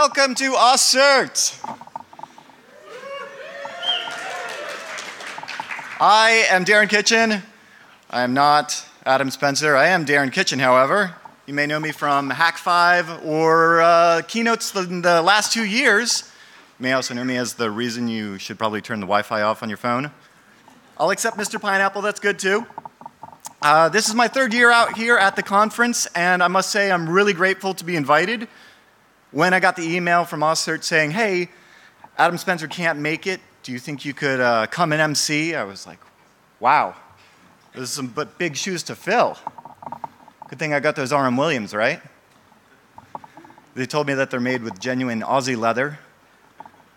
Welcome to AusCERT. I am Darren Kitchen. I am not Adam Spencer. I am Darren Kitchen, however. You may know me from Hack 5 or Keynotes in the last 2 years. You may also know me as the reason you should probably turn the Wi-Fi off on your phone. I'll accept Mr. Pineapple, that's good too. This is my 3rd year out here at the conference, and I must say I'm really grateful to be invited. When I got the email from AusCERT saying, hey, Adam Spencer can't make it, do you think you could come and MC? I was like, wow, there's some big shoes to fill. Good thing I got those R.M. Williams, right? They told me that they're made with genuine Aussie leather.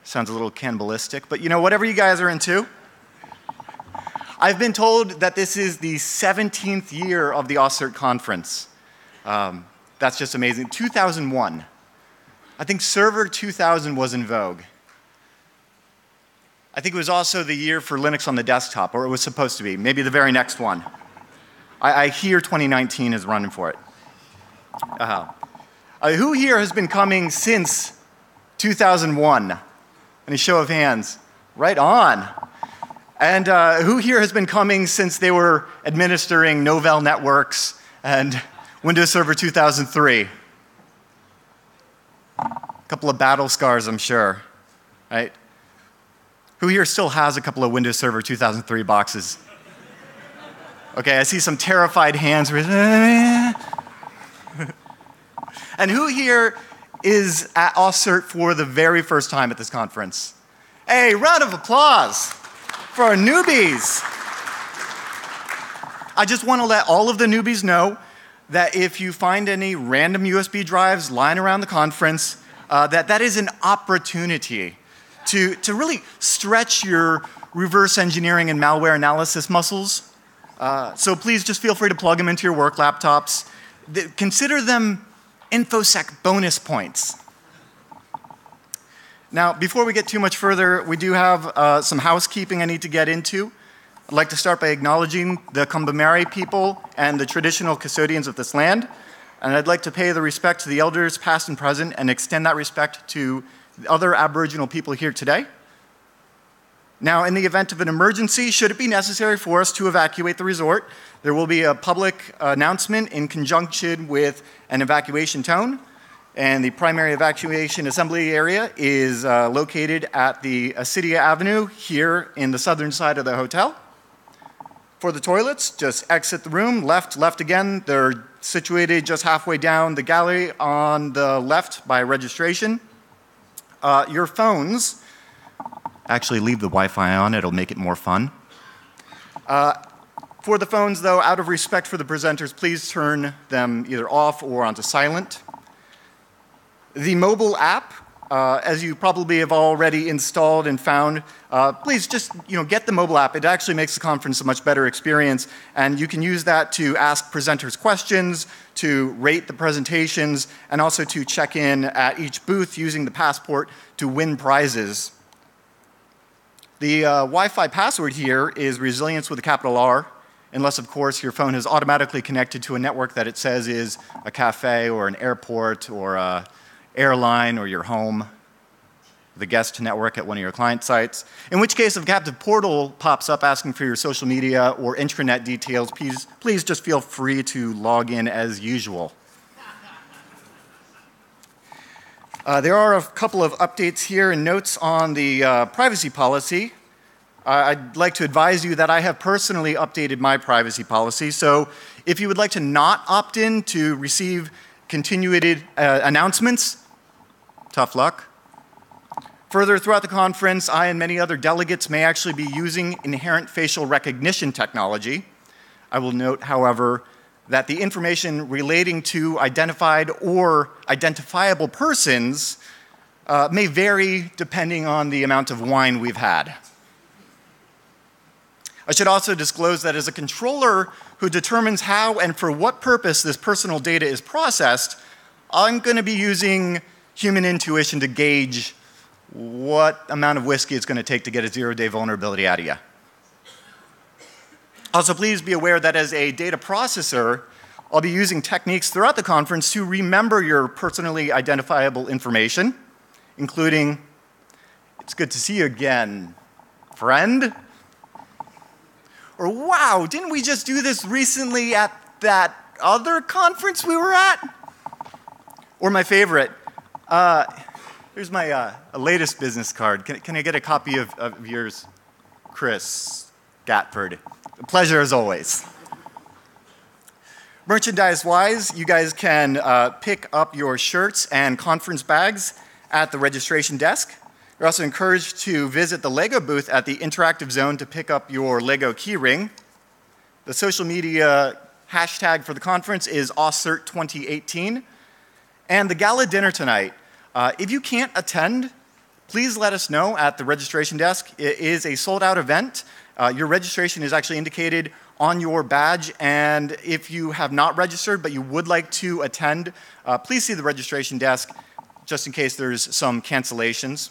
Sounds a little cannibalistic, but you know, whatever you guys are into. I've been told that this is the 17th year of the AusCERT conference. That's just amazing. 2001. I think Server 2000 was in vogue. I think it was also the year for Linux on the desktop, or it was supposed to be, maybe the very next one. I hear 2019 is running for it. Who here has been coming since 2001? Any show of hands? Right on. And who here has been coming since they were administering Novell networks and Windows Server 2003? A couple of battle scars, I'm sure, right? Who here still has a couple of Windows Server 2003 boxes? Okay, I see some terrified hands. And who here is at AusCERT for the very first time at this conference? Hey, round of applause for our newbies. I just want to let all of the newbies know that if you find any random USB drives lying around the conference, that is an opportunity to really stretch your reverse engineering and malware analysis muscles. So please just feel free to plug them into your work laptops. Consider them InfoSec bonus points. Now, before we get too much further, we do have some housekeeping I need to get into. I'd like to start by acknowledging the Kumbamari people and the traditional custodians of this land. And I'd like to pay the respect to the elders past and present and extend that respect to other Aboriginal people here today. Now, in the event of an emergency, should it be necessary for us to evacuate the resort, there will be a public announcement in conjunction with an evacuation tone. And the primary evacuation assembly area is located at the Acedia Avenue here in the southern side of the hotel. For the toilets, just exit the room, left again. They're situated just halfway down the gallery on the left by registration. Your phones, actually leave the Wi-Fi on, it'll make it more fun. For the phones though, out of respect for the presenters, please turn them either off or onto silent. The mobile app, as you probably have already installed and found, please just get the mobile app. It actually makes the conference a much better experience, and you can use that to ask presenters questions, to rate the presentations, and also to check in at each booth using the passport to win prizes. The Wi-Fi password here is resilience with a capital R, unless, of course, your phone is automatically connected to a network that it says is a cafe or an airport or a airline or your home, the guest network at one of your client sites. In which case, if a captive portal pops up asking for your social media or intranet details, please just feel free to log in as usual. There are a couple of updates here and notes on the privacy policy. I'd like to advise you that I have personally updated my privacy policy, so if you would like to not opt in to receive continued announcements, tough luck. Further, throughout the conference, I and many other delegates may actually be using inherent facial recognition technology. I will note, however, that the information relating to identified or identifiable persons may vary depending on the amount of wine we've had. I should also disclose that as a controller who determines how and for what purpose this personal data is processed, I'm going to be using human intuition to gauge what amount of whiskey it's going to take to get a 0-day vulnerability out of you. Also, please be aware that as a data processor, I'll be using techniques throughout the conference to remember your personally identifiable information. including, it's good to see you again, friend. Or wow, didn't we just do this recently at that other conference we were at? Or my favorite, here's my latest business card. Can I get a copy of yours, Chris Gatford? A pleasure as always. Merchandise-wise, you guys can pick up your shirts and conference bags at the registration desk. You're also encouraged to visit the LEGO booth at the Interactive Zone to pick up your LEGO keyring. The social media hashtag for the conference is AusCERT2018. And the gala dinner tonight, if you can't attend, please let us know at the registration desk. It is a sold-out event. Your registration is actually indicated on your badge, and if you have not registered but you would like to attend, please see the registration desk just in case there's some cancellations.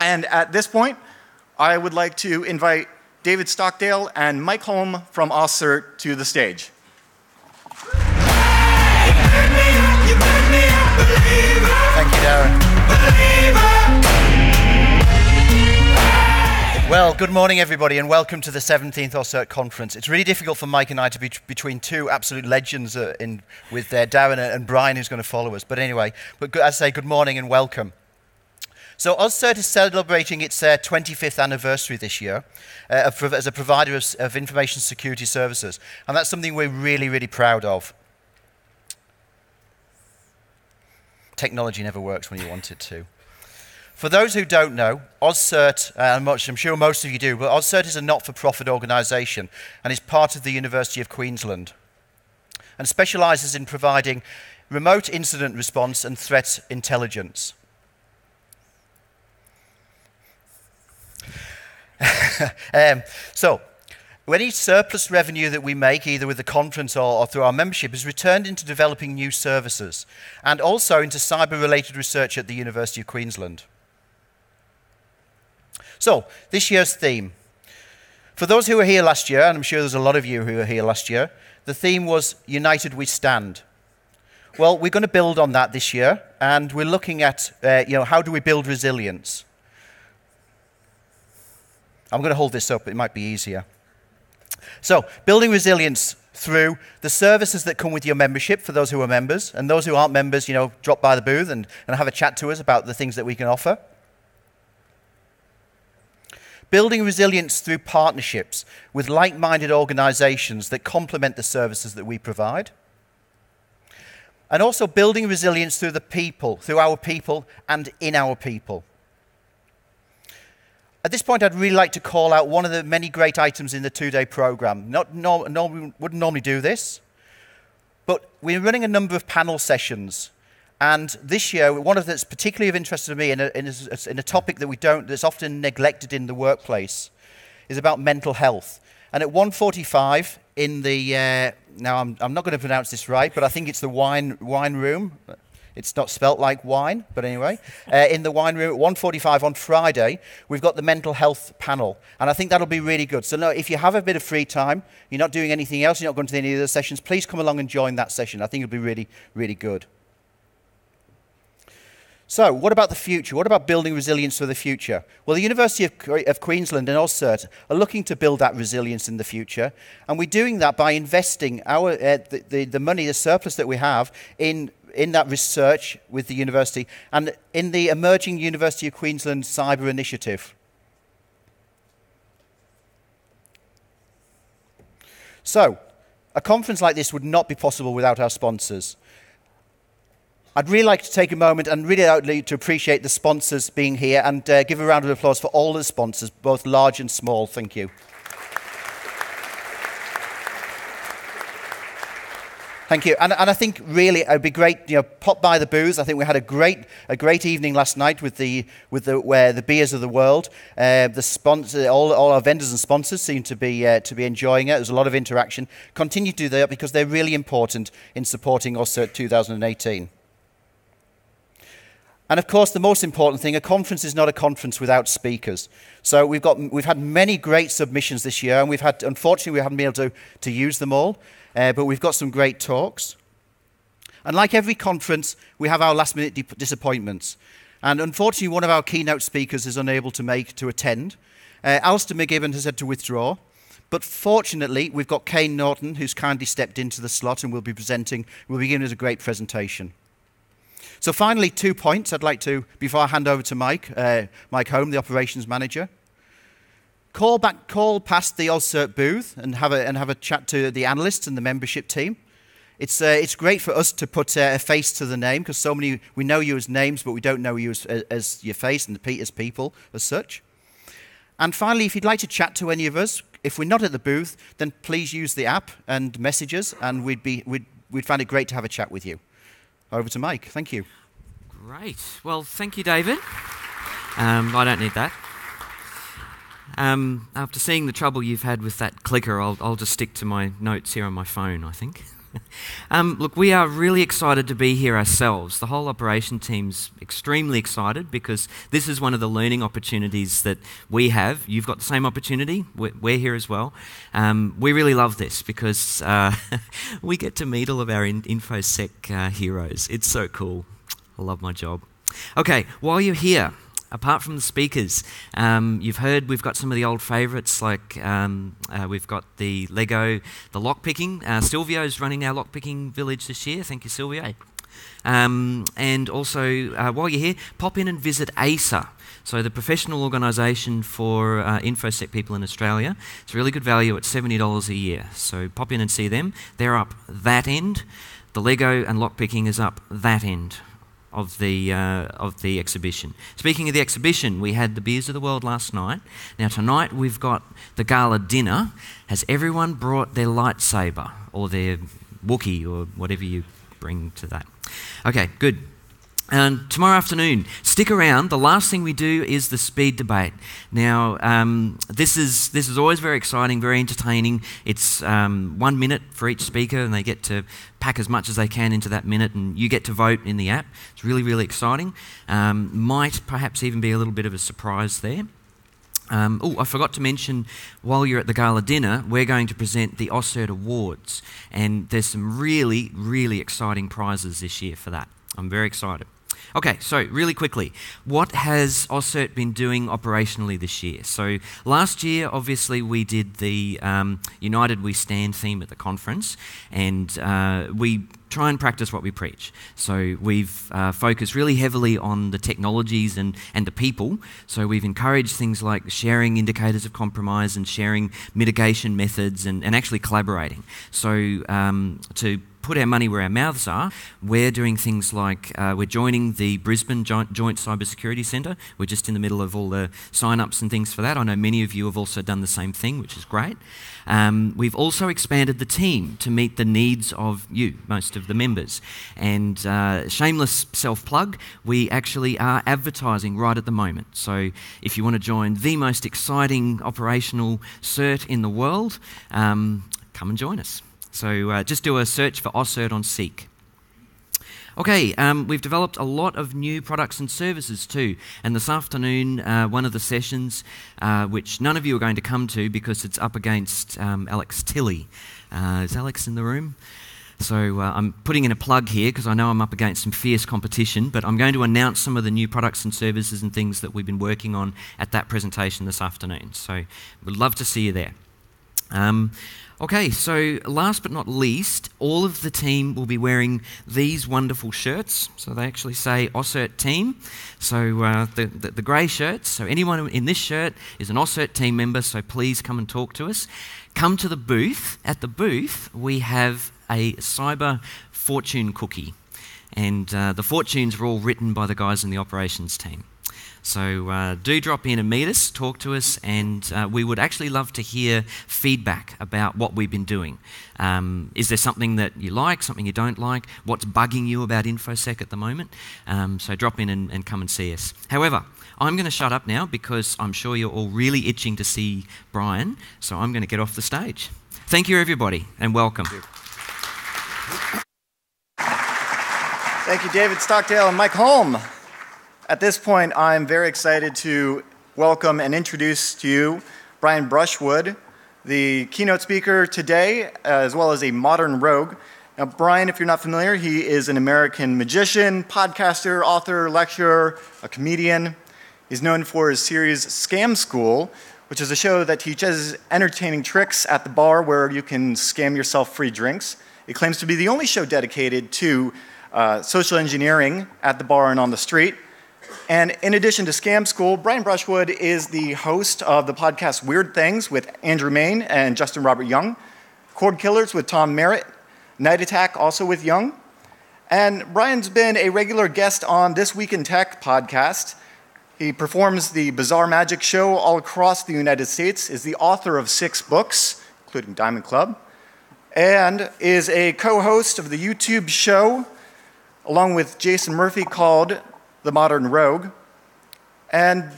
And at this point, I would like to invite David Stockdale and Mike Holm from AusCERT to the stage. Thank you, Darren. Well, good morning, everybody, and welcome to the 17th AusCERT conference. It's really difficult for Mike and I to be between two absolute legends with Darren and Brian, who's going to follow us. But anyway, as I say, good morning and welcome. So AusCERT is celebrating its 25th anniversary this year as a provider of information security services, and that's something we're really, really proud of. Technology never works when you want it to. For those who don't know, AusCERT, I'm sure most of you do, but AusCERT is a not-for-profit organisation and is part of the University of Queensland and specialises in providing remote incident response and threat intelligence. So, any surplus revenue that we make, either with the conference or through our membership, is returned into developing new services and also into cyber-related research at the University of Queensland. So, this year's theme. For those who were here last year, and I'm sure there's a lot of you who were here last year, the theme was United We Stand. Well, we're going to build on that this year, and we're looking at, how do we build resilience? I'm going to hold this up, it might be easier. So, building resilience through the services that come with your membership for those who are members, and those who aren't members, drop by the booth and have a chat to us about the things that we can offer. Building resilience through partnerships with like-minded organizations that complement the services that we provide. And also building resilience through the people, through our people and in our people. At this point, I'd really like to call out one of the many great items in the two-day program. We wouldn't normally do this, but we're running a number of panel sessions. And this year, one of that's particularly of interest to me in a topic that's often neglected in the workplace is about mental health. And at 1:45 in the, now I'm not going to pronounce this right, but I think it's the wine room. It's not spelt like wine, but anyway. In the wine room at 1:45 on Friday, we've got the mental health panel. And I think that'll be really good. So if you have a bit of free time, you're not doing anything else, you're not going to any of the sessions, please come along and join that session. I think it'll be really, really good. So what about the future? What about building resilience for the future? Well, the University of Queensland and AusCERT are looking to build that resilience in the future. And we're doing that by investing the money, the surplus that we have, in that research with the university and in the emerging University of Queensland Cyber Initiative. So, a conference like this would not be possible without our sponsors. I'd really like to take a moment and really like to appreciate the sponsors being here and give a round of applause for all the sponsors, both large and small. Thank you. Thank you. And I think really it would be great, pop by the booths. I think we had a great evening last night with the beers of the world. The sponsor, all our vendors and sponsors seem to be enjoying it. There's a lot of interaction. Continue to do that because they're really important in supporting AusCERT 2018. And of course, the most important thing, a conference is not a conference without speakers. So we've had many great submissions this year, and unfortunately, we haven't been able to use them all, but we've got some great talks. And like every conference, we have our last-minute disappointments. And unfortunately, one of our keynote speakers is unable to attend. Alistair McGibbon has had to withdraw. But fortunately, we've got Kane Norton, who's kindly stepped into the slot and will be giving us a great presentation. So finally, 2 points I'd like to, before I hand over to Mike Holm, the operations manager. Call past the AusCERT booth and have a chat to the analysts and the membership team. It's great for us to put a face to the name, because we know you as names, but we don't know you as your face and as people as such. And finally, if you'd like to chat to any of us, if we're not at the booth, then please use the app and message us, and we'd find it great to have a chat with you. Over to Mike. Thank you. Great. Well, thank you, David. I don't need that. After seeing the trouble you've had with that clicker, I'll just stick to my notes here on my phone, I think. Look, we are really excited to be here ourselves. The whole operation team's extremely excited because this is one of the learning opportunities that we have. You've got the same opportunity. We're here as well. We really love this because we get to meet all of our InfoSec heroes. It's so cool. I love my job. Okay, while you're here, apart from the speakers, you've heard we've got some of the old favourites, like we've got the Lego, the lockpicking. Silvio's running our lockpicking village this year. Thank you, Silvio. And also, while you're here, pop in and visit ASA. So the professional organisation for InfoSec people in Australia. It's really good value at $70 a year. So pop in and see them. They're up that end. The Lego and lockpicking is up that end of the exhibition. Speaking of the exhibition, we had the Beers of the World last night. Now tonight we've got the gala dinner. Has everyone brought their lightsaber or their Wookiee or whatever you bring to that? Okay, good. And tomorrow afternoon, stick around. The last thing we do is the speed debate. Now, this is always very exciting, very entertaining. It's 1 minute for each speaker, and they get to pack as much as they can into that minute, and you get to vote in the app. It's really, really exciting. Might perhaps even be a little bit of a surprise there. I forgot to mention, while you're at the gala dinner, we're going to present the AusCERT Awards, and there's some really, really exciting prizes this year for that. I'm very excited. Okay, so really quickly, what has AusCERT been doing operationally this year? So last year, obviously, we did the United We Stand theme at the conference, and we try and practice what we preach. So we've focused really heavily on the technologies and the people. So we've encouraged things like sharing indicators of compromise and sharing mitigation methods and actually collaborating. So to put our money where our mouths are, we're doing things like we're joining the Brisbane Joint Cybersecurity Centre. We're just in the middle of all the sign-ups and things for that. I know many of you have also done the same thing, which is great. We've also expanded the team to meet the needs of you, most of the members. And shameless self-plug, we actually are advertising right at the moment. So if you want to join the most exciting operational cert in the world, come and join us. So just do a search for AusCERT on Seek. Okay, we've developed a lot of new products and services too. And this afternoon, one of the sessions, which none of you are going to come to because it's up against Alex Tilley. Is Alex in the room? So I'm putting in a plug here because I know I'm up against some fierce competition, but I'm going to announce some of the new products and services and things that we've been working on at that presentation this afternoon. So we'd love to see you there. Okay, so last but not least, all of the team will be wearing these wonderful shirts. So they actually say AusCERT team. So the grey shirts, so anyone in this shirt is an AusCERT team member, so please come and talk to us. Come to the booth. At the booth, we have a cyber fortune cookie. And the fortunes are all written by the guys in the operations team. So do drop in and meet us, talk to us, and we would actually love to hear feedback about what we've been doing. Is there something that you like, something you don't like? What's bugging you about InfoSec at the moment? So drop in and come and see us. However, I'm going to shut up now because I'm sure you're all really itching to see Brian, so I'm going to get off the stage. Thank you, everybody, and welcome. Thank you, David Stockdale and Mike Holm. At this point, I'm very excited to welcome and introduce to you Brian Brushwood, the keynote speaker today, as well as a modern rogue. Now, Brian, if you're not familiar, he is an American magician, podcaster, author, lecturer, a comedian. He's known for his series Scam School, which is a show that teaches entertaining tricks at the bar where you can scam yourself free drinks. It claims to be the only show dedicated to social engineering at the bar and on the street. And in addition to Scam School, Brian Brushwood is the host of the podcast Weird Things with Andrew Main and Justin Robert Young, Cord Killers with Tom Merritt, Night Attack also with Young. And Brian's been a regular guest on This Week in Tech podcast. He performs the Bizarre Magic Show all across the United States, is the author of 6 books, including Diamond Club, and is a co-host of the YouTube show, along with Jason Murphy, called The Modern Rogue. And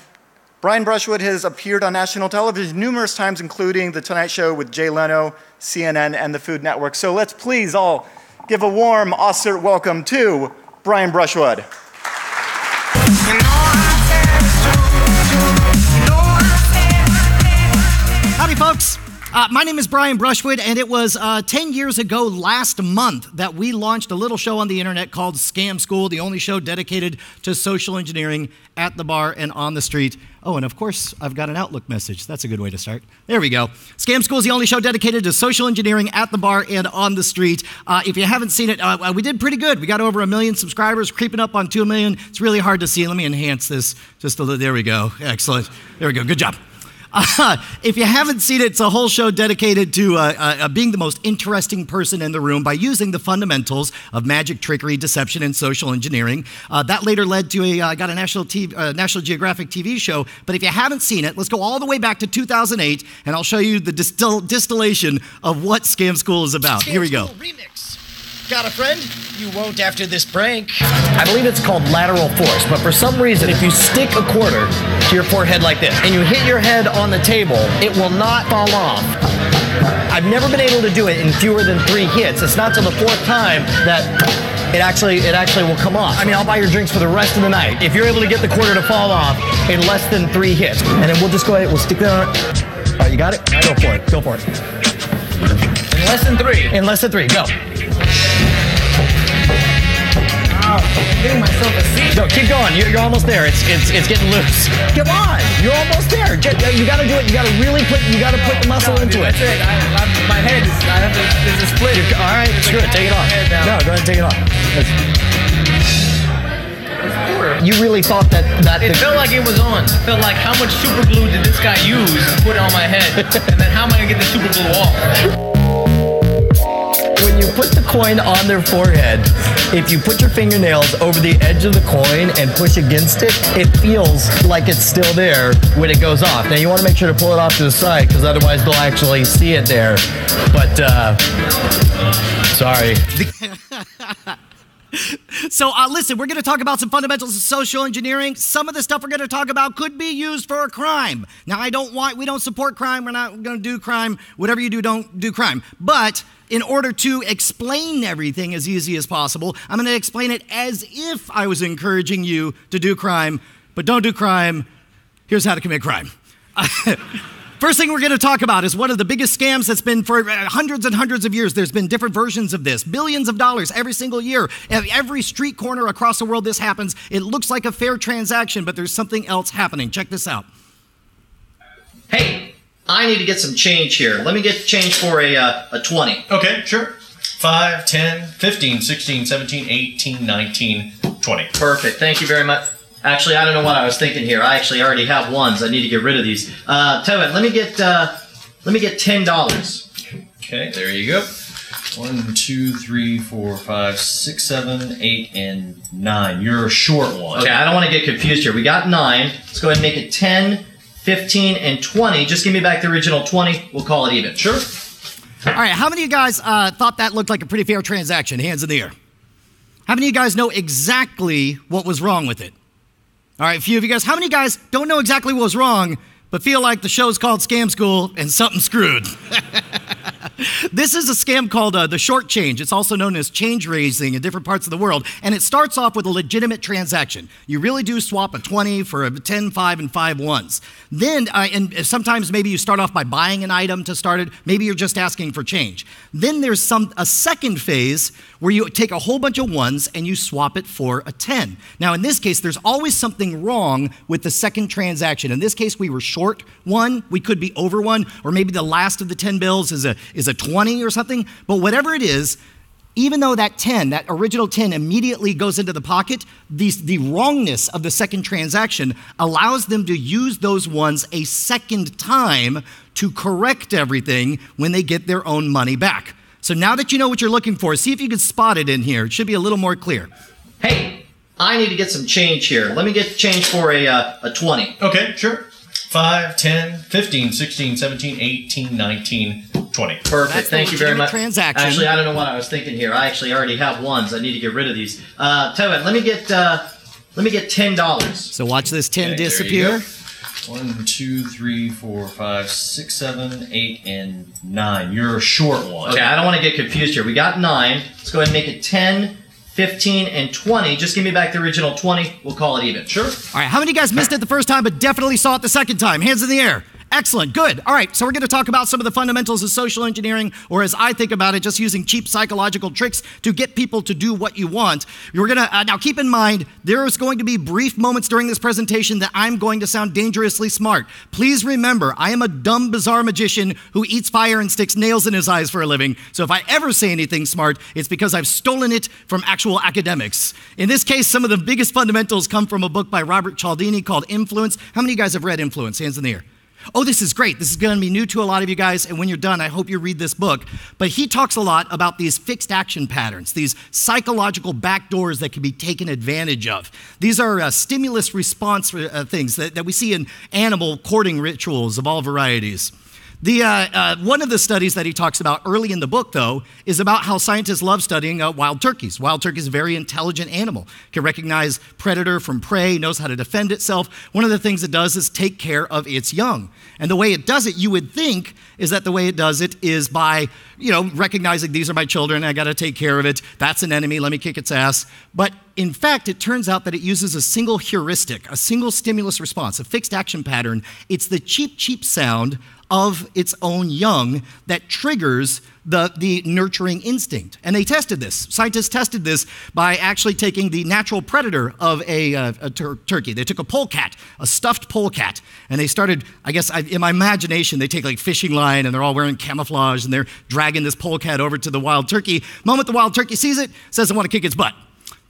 Brian Brushwood has appeared on national television numerous times, including The Tonight Show with Jay Leno, CNN, and the Food Network. So let's please all give a warm AusCERT welcome to Brian Brushwood. Howdy, folks. My name is Brian Brushwood, and it was 10 years ago last month that we launched a little show on the internet called Scam School, the only show dedicated to social engineering at the bar and on the street. Oh, and of course, I've got an Outlook message. That's a good way to start. There we go. Scam School is the only show dedicated to social engineering at the bar and on the street. If you haven't seen it, we did pretty good. We got over 1 million subscribers, creeping up on 2 million. It's really hard to see. Let me enhance this just a little. There we go. Excellent. There we go. Good job. If you haven't seen it, it's a whole show dedicated to being the most interesting person in the room by using the fundamentals of magic, trickery, deception, and social engineering. That later led to got a National Geographic TV show. But if you haven't seen it, let's go all the way back to 2008, and I'll show you the distillation of what Scam School is about. Here we go. Remix. Got a friend? You won't after this prank. I believe it's called lateral force, but for some reason, if you stick a quarter to your forehead like this, and you hit your head on the table, it will not fall off. I've never been able to do it in fewer than 3 hits. It's not till the 4th time that it actually will come off. I mean, I'll buy your drinks for the rest of the night if you're able to get the quarter to fall off in less than 3 hits. And then we'll just go ahead, we'll stick that on. All right, you got it? Go for it. Go for it. In less than 3. In less than 3. Go. I'm getting myself a seat. No, keep going. You're almost there. It's getting loose. Come on. You're almost there. You got to do it. You got to really put the muscle into it. That's it. My head is, there's a split. All right, screw it. Take it off. No, go ahead and take it off. You really thought that it felt like it was on. It felt like, how much super glue did this guy use to put it on my head? And then how am I going to get the super glue off? When you put the coin on their forehead, if you put your fingernails over the edge of the coin and push against it, it feels like it's still there when it goes off. Now you want to make sure to pull it off to the side, because otherwise they'll actually see it there. But, sorry. So listen, we're going to talk about some fundamentals of social engineering. Some of the stuff we're going to talk about could be used for a crime. Now, we don't support crime. We're not going to do crime. Whatever you do, don't do crime. But in order to explain everything as easy as possible, I'm going to explain it as if I was encouraging you to do crime. But don't do crime. Here's how to commit crime. First thing we're going to talk about is one of the biggest scams that's been for hundreds and hundreds of years. There's been different versions of this. Billions of dollars every single year. At every street corner across the world this happens. It looks like a fair transaction, but there's something else happening. Check this out. Hey, I need to get some change here. Let me get change for a 20. Okay, sure. 5, 10, 15, 16, 17, 18, 19, 20. Perfect. Thank you very much. Actually, I don't know what I was thinking here. I actually already have ones. I need to get rid of these. Tell you what, let me get $10. Okay, there you go. 1, 2, 3, 4, 5, 6, 7, 8, and 9. You're a short one. Okay, I don't want to get confused here. We got 9. Let's go ahead and make it 10, 15, and 20. Just give me back the original 20. We'll call it even. Sure. All right, how many of you guys thought that looked like a pretty fair transaction? Hands in the air. How many of you guys know exactly what was wrong with it? All right, a few of you guys. How many guys don't know exactly what was wrong, but feel like the show's called Scam School and something screwed? This is a scam called the short change. It's also known as change raising in different parts of the world. And it starts off with a legitimate transaction. You really do swap a 20 for a 10, 5, and 5 ones. Then, and sometimes maybe you start off by buying an item to start it. Maybe you're just asking for change. Then there's a second phase where you take a whole bunch of ones and you swap it for a 10. Now, in this case, there's always something wrong with the second transaction. In this case, we were short one. We could be over one, or maybe the last of the 10 bills is a 20 or something. But whatever it is, even though that 10, that original 10 immediately goes into the pocket, the wrongness of the second transaction allows them to use those ones a second time to correct everything when they get their own money back. So now that you know what you're looking for, see if you can spot it in here. It should be a little more clear. Hey, I need to get some change here. Let me get change for a 20. Okay, sure. 5, 10, 15, 16, 17, 18, 19, 20. Perfect. Thank you very much. Transaction. Actually, I don't know what I was thinking here. I actually already have ones. I need to get rid of these. Tell you what, let me get $10. So watch this 10 Okay, disappear. 1, 2, 3, 4, 5, 6, 7, 8, and 9. You're a short one. Okay, I don't want to get confused here. We got 9. Let's go ahead and make it 10, 15, and 20. Just give me back the original 20. We'll call it even. Sure. All right, how many of you guys missed it the first time but definitely saw it the second time? Hands in the air. Excellent, good. All right, so we're going to talk about some of the fundamentals of social engineering, or as I think about it, just using cheap psychological tricks to get people to do what you want. We're going to, now keep in mind, there's going to be brief moments during this presentation that I'm going to sound dangerously smart. Please remember, I am a dumb, bizarre magician who eats fire and sticks nails in his eyes for a living. So if I ever say anything smart, it's because I've stolen it from actual academics. In this case, some of the biggest fundamentals come from a book by Robert Cialdini called Influence. How many of you guys have read Influence? Hands in the air. Oh, this is great. This is going to be new to a lot of you guys, and when you're done, I hope you read this book. But he talks a lot about these fixed action patterns, these psychological backdoors that can be taken advantage of. These are stimulus response things that we see in animal courting rituals of all varieties. One of the studies that he talks about early in the book, though, is about how scientists love studying wild turkeys. Wild turkey is a very intelligent animal. It can recognize predator from prey, knows how to defend itself. One of the things it does is take care of its young. And the way it does it, you would think, is that the way it does it is by, recognizing these are my children, I got to take care of it. That's an enemy, let me kick its ass. But in fact, it turns out that it uses a single heuristic, a single stimulus response, a fixed action pattern. It's the cheep, cheep sound of its own young that triggers the nurturing instinct. And they tested this. Scientists tested this by actually taking the natural predator of a turkey. They took a polecat, a stuffed polecat, and they started, in my imagination, they take like fishing line and they're all wearing camouflage and they're dragging this polecat over to the wild turkey. The moment the wild turkey sees it, says I want to kick its butt.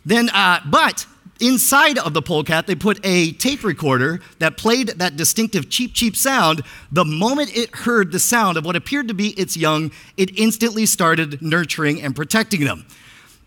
Then, but inside of the polecat, they put a tape recorder that played that distinctive cheep, cheep sound. The moment it heard the sound of what appeared to be its young, it instantly started nurturing and protecting them.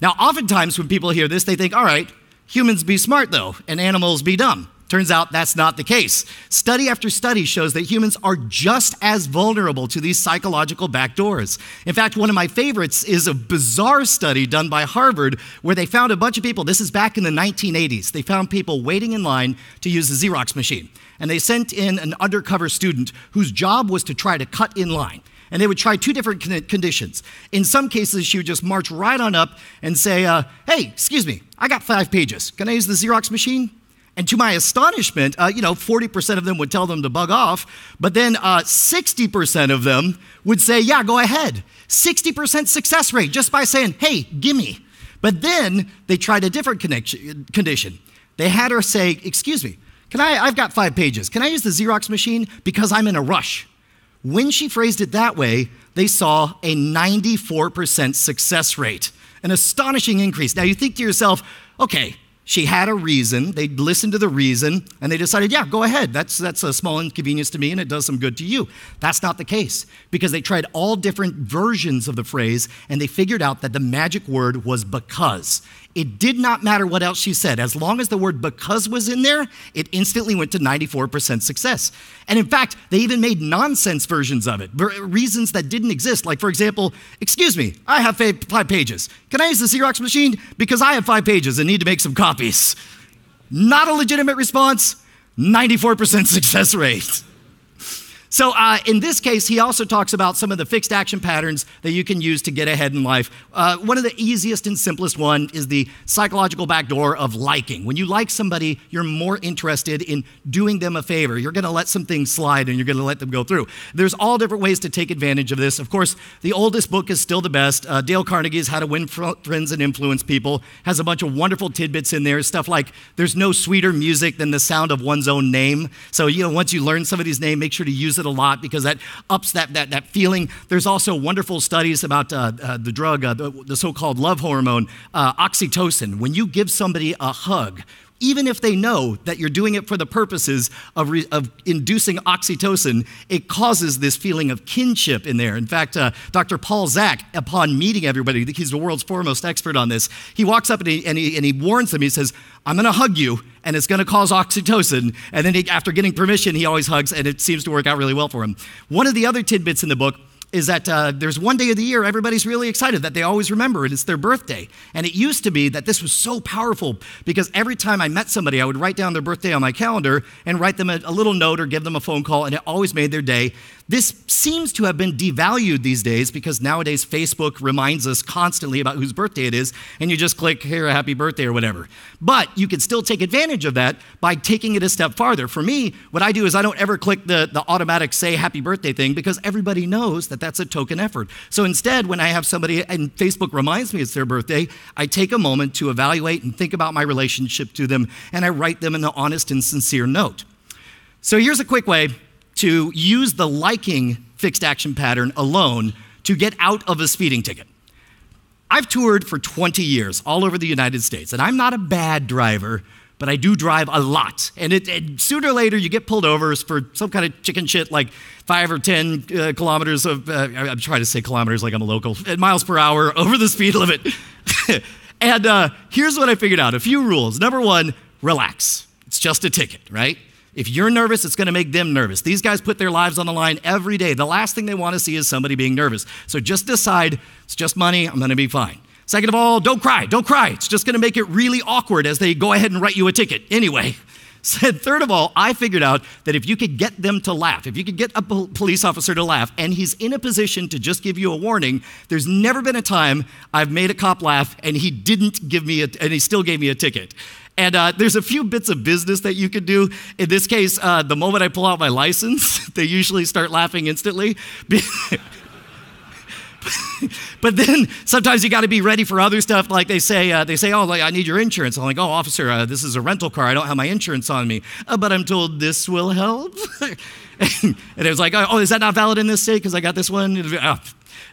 Now, oftentimes when people hear this, they think, all right, humans be smart though, and animals be dumb. Turns out that's not the case. Study after study shows that humans are just as vulnerable to these psychological backdoors. In fact, one of my favorites is a bizarre study done by Harvard where they found a bunch of people, this is back in the 1980s, they found people waiting in line to use the Xerox machine. And they sent in an undercover student whose job was to try to cut in line. And they would try two different conditions. In some cases, she would just march right on up and say, hey, excuse me, I got 5 pages. Can I use the Xerox machine? And to my astonishment, 40% of them would tell them to bug off, but then 60% of them would say, yeah, go ahead. 60% success rate just by saying, hey, gimme. But then they tried a different condition. They had her say, excuse me, I've got 5 pages. Can I use the Xerox machine because I'm in a rush? When she phrased it that way, they saw a 94% success rate, an astonishing increase. Now you think to yourself, okay, she had a reason, they listened to the reason, and they decided, yeah, go ahead. That's a small inconvenience to me, and it does some good to you. That's not the case, because they tried all different versions of the phrase, and they figured out that the magic word was because. It did not matter what else she said. As long as the word because was in there, it instantly went to 94% success. And in fact, they even made nonsense versions of it, reasons that didn't exist. Like, for example, excuse me, I have 5 pages. Can I use the Xerox machine? Because I have 5 pages and need to make some copies. Not a legitimate response, 94% success rate. So in this case, he also talks about some of the fixed action patterns that you can use to get ahead in life. One of the easiest and simplest one is the psychological backdoor of liking. When you like somebody, you're more interested in doing them a favor. You're going to let some things slide and you're going to let them go through. There's all different ways to take advantage of this. Of course, the oldest book is still the best. Dale Carnegie's How to Win Friends and Influence People has a bunch of wonderful tidbits in there. Stuff like there's no sweeter music than the sound of one's own name. So, once you learn somebody's name, make sure to use it a lot because that ups that feeling. There's also wonderful studies about the drug, the so-called love hormone, oxytocin. When you give somebody a hug, even if they know that you're doing it for the purposes of inducing oxytocin, it causes this feeling of kinship in there. In fact, Dr. Paul Zak, upon meeting everybody, he's the world's foremost expert on this, he walks up and he warns them. He says, I'm going to hug you, and it's going to cause oxytocin. And then after getting permission, he always hugs, and it seems to work out really well for him. One of the other tidbits in the book is that there's one day of the year everybody's really excited that they always remember it. It's their birthday. And it used to be that this was so powerful because every time I met somebody, I would write down their birthday on my calendar and write them a little note or give them a phone call, and it always made their day. This seems to have been devalued these days because nowadays Facebook reminds us constantly about whose birthday it is, and you just click here, happy birthday or whatever. But you can still take advantage of that by taking it a step farther. For me, what I do is I don't ever click the automatic say happy birthday thing because everybody knows that that's a token effort. So instead, when I have somebody and Facebook reminds me it's their birthday, I take a moment to evaluate and think about my relationship to them, and I write them an honest and sincere note. So here's a quick way to use the liking fixed action pattern alone to get out of a speeding ticket. I've toured for 20 years all over the United States, and I'm not a bad driver, but I do drive a lot. And sooner or later, you get pulled over for some kind of chicken shit like 5 or 10 kilometers of, I'm trying to say kilometers like I'm a local, miles per hour over the speed limit. And here's what I figured out, a few rules. Number one, relax. It's just a ticket, right? If you're nervous, it's going to make them nervous. These guys put their lives on the line every day. The last thing they want to see is somebody being nervous. So just decide, it's just money, I'm going to be fine. Second of all, don't cry. It's just going to make it really awkward as they go ahead and write you a ticket anyway. Third of all, I figured out that if you could get them to laugh, if you could get a police officer to laugh, and he's in a position to just give you a warning, there's never been a time I've made a cop laugh and he didn't give me and he still gave me a ticket. And there's a few bits of business that you could do. In this case, the moment I pull out my license, they usually start laughing instantly. But then sometimes you got to be ready for other stuff. Like they say, oh, like, I need your insurance. I'm like, oh, officer, this is a rental car. I don't have my insurance on me. But I'm told this will help. And it was like, oh, is that not valid in this state because I got this one?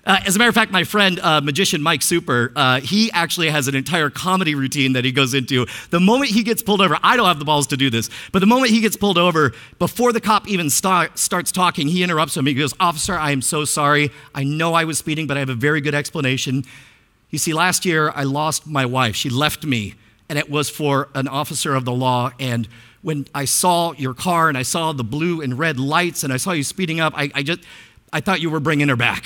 As a matter of fact, my friend, magician Mike Super, he actually has an entire comedy routine that he goes into. The moment he gets pulled over, I don't have the balls to do this, but the moment he gets pulled over, before the cop even starts talking, he interrupts him. He goes, officer, I am so sorry. I know I was speeding, but I have a very good explanation. You see, last year, I lost my wife. She left me, and it was for an officer of the law, and when I saw your car, and I saw the blue and red lights, and I saw you speeding up, I thought you were bringing her back.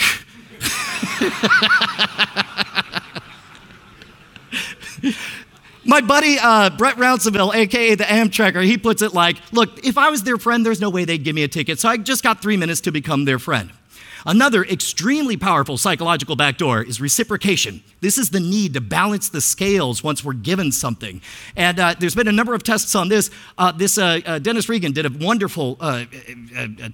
My buddy Brett Rounceville, aka the Amtracker, he puts it like, look, if I was their friend, there's no way they'd give me a ticket, so I just got 3 minutes to become their friend. Another extremely powerful psychological backdoor is reciprocation. This is the need to balance the scales once we're given something. And there's been a number of tests on this. Dennis Regan did a wonderful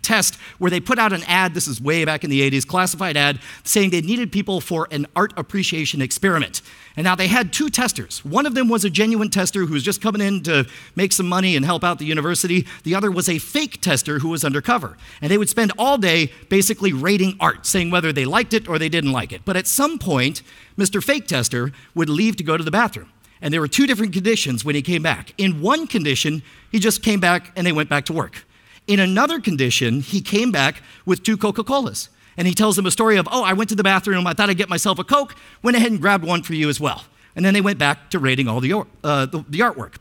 test where they put out an ad, this is way back in the 80s, classified ad, saying they needed people for an art appreciation experiment. And now they had 2 testers. One of them was a genuine tester who was just coming in to make some money and help out the university. The other was a fake tester who was undercover. And they would spend all day basically rating art, saying whether they liked it or they didn't like it. But at some point, Mr. Fake Tester would leave to go to the bathroom. And there were 2 different conditions when he came back. In one condition, he just came back and they went back to work. In another condition, he came back with 2 Coca-Colas. And he tells them a story of, oh, I went to the bathroom, I thought I'd get myself a Coke, went ahead and grabbed one for you as well. And then they went back to rating all the artwork.